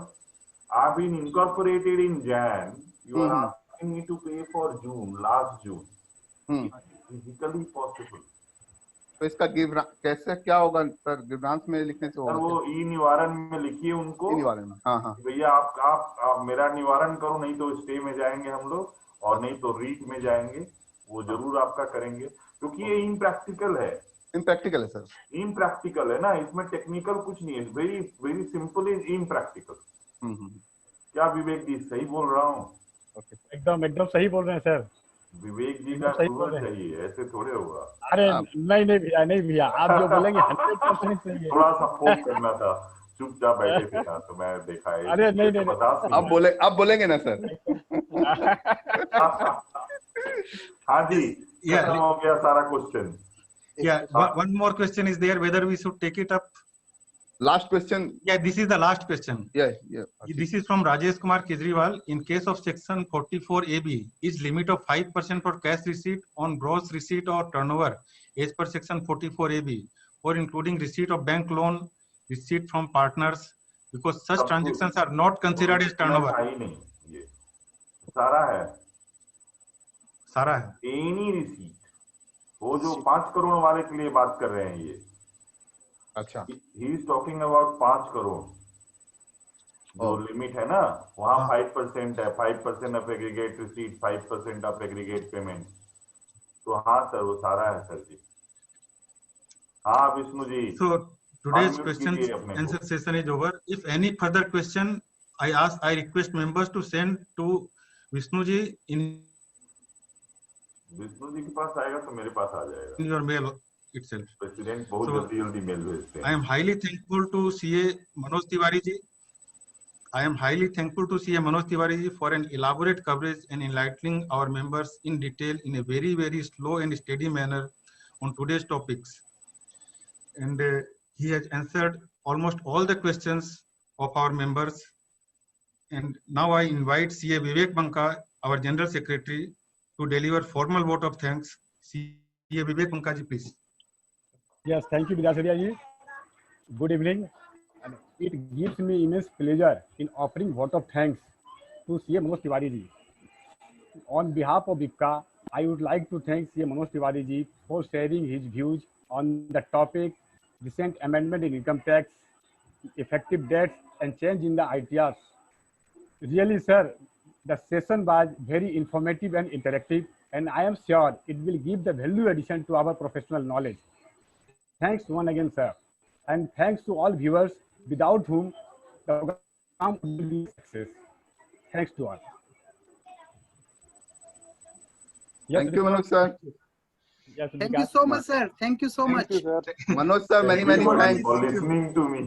I been incorporated in Jan, you are asking me to pay for June, last June, physically possible. तो इसका कैसे क्या होगा सर? गिवरांस में लिखने से होगा? वो ई निवारण में लिखिए उनको, निवारण में। हाँ। भैया आप मेरा निवारण करो, नहीं तो स्टे में जाएंगे हम लोग, और नहीं तो रीट में जाएंगे, वो जरूर आपका करेंगे, क्योंकि ये इम्प्रैक्टिकल है। इम्प्रैक्टिकल है सर, इम्प्रैक्टिकल है ना, इसमें टेक्निकल कुछ नहीं है, very very simple is impractical. क्या विवेक जी सही बोल रहा हूँ? एकदम सही बोल रहे हैं सर। विवेक जी का अप्रूवल चाहिए, ऐसे थोड़े होगा। अरे नहीं भैया, आप जो बोलेंगे 100% सही है। थोड़ा सा फोन करना था, चुपचाप बैठे थे ना, तो मैं देखा है। अरे नहीं, आप बोलेंगे ना सर? हाँ जी, खत्म हो गया सारा question. Yeah, one more question is there, whether we should take it up. Last question. Yeah, this is the last question. Yeah. Okay. This is from Rajesh Kumar Kejriwal. In case of section 44AB, is limit of 5% for cash receipt on gross receipt or turnover as per section 44AB, or including receipt of bank loan, receipt from partners, because such transactions are not considered as turnover. नहीं, ये सारा है। Any receipt, वो जो 5 करोड़ वाले के लिए बात कर रहे हैं ये। अच्छा, he is talking about 5 crore जो लिमिट है ना, वहाँ 5% है, 5% of aggregate receipt, 5% of aggregate payment. तो हाँ सर, वो सारा है सर जी। हाँ Vishnu ji. So today's question answer session is over. If any further question, I request members to send to Vishnu ji in Vishnu ji के पास आएगा तो मेरे पास आ जाएगा। In your mail itself. President बहुत जल्दी मेल भेजते हैं। I am highly thankful to CA Manoj Tiwari ji. I am highly thankful to CA Manoj Tiwari ji for an elaborate coverage and enlightening our members in detail in a very, very slow and steady manner on today's topics. And he has answered almost all the questions of our members. And now I invite CA Vivek Banka, our General Secretary, to deliver formal vote of thanks. CA Vivek Mukaji, please. Yes, thank you, Vidyasaria ji. Good evening. And it gives me immense pleasure in offering vote of thanks to CA Manoj Tiwari ji. On behalf of VIPCA, I would like to thank CA Manoj Tiwari ji for sharing his views on the topic recent amendment in income tax, effective dates, and change in the ITRs. Really, sir, the session was very informative and interactive, and I am sure it will give the value addition to our professional knowledge. Thanks once again, sir. And thanks to all viewers, without whom the program would be a success. Thanks to all. Yes, Thank you, Manoj sir. Yes, Thank you so much, sir. Thank you so much. Thank you, sir. Manoj sir, many thanks. for listening to me.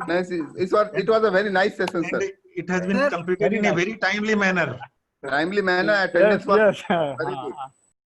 Nice. It was a very nice session, sir. And it has been completed in a very timely manner. Timely manner, attendance was Yes, very good.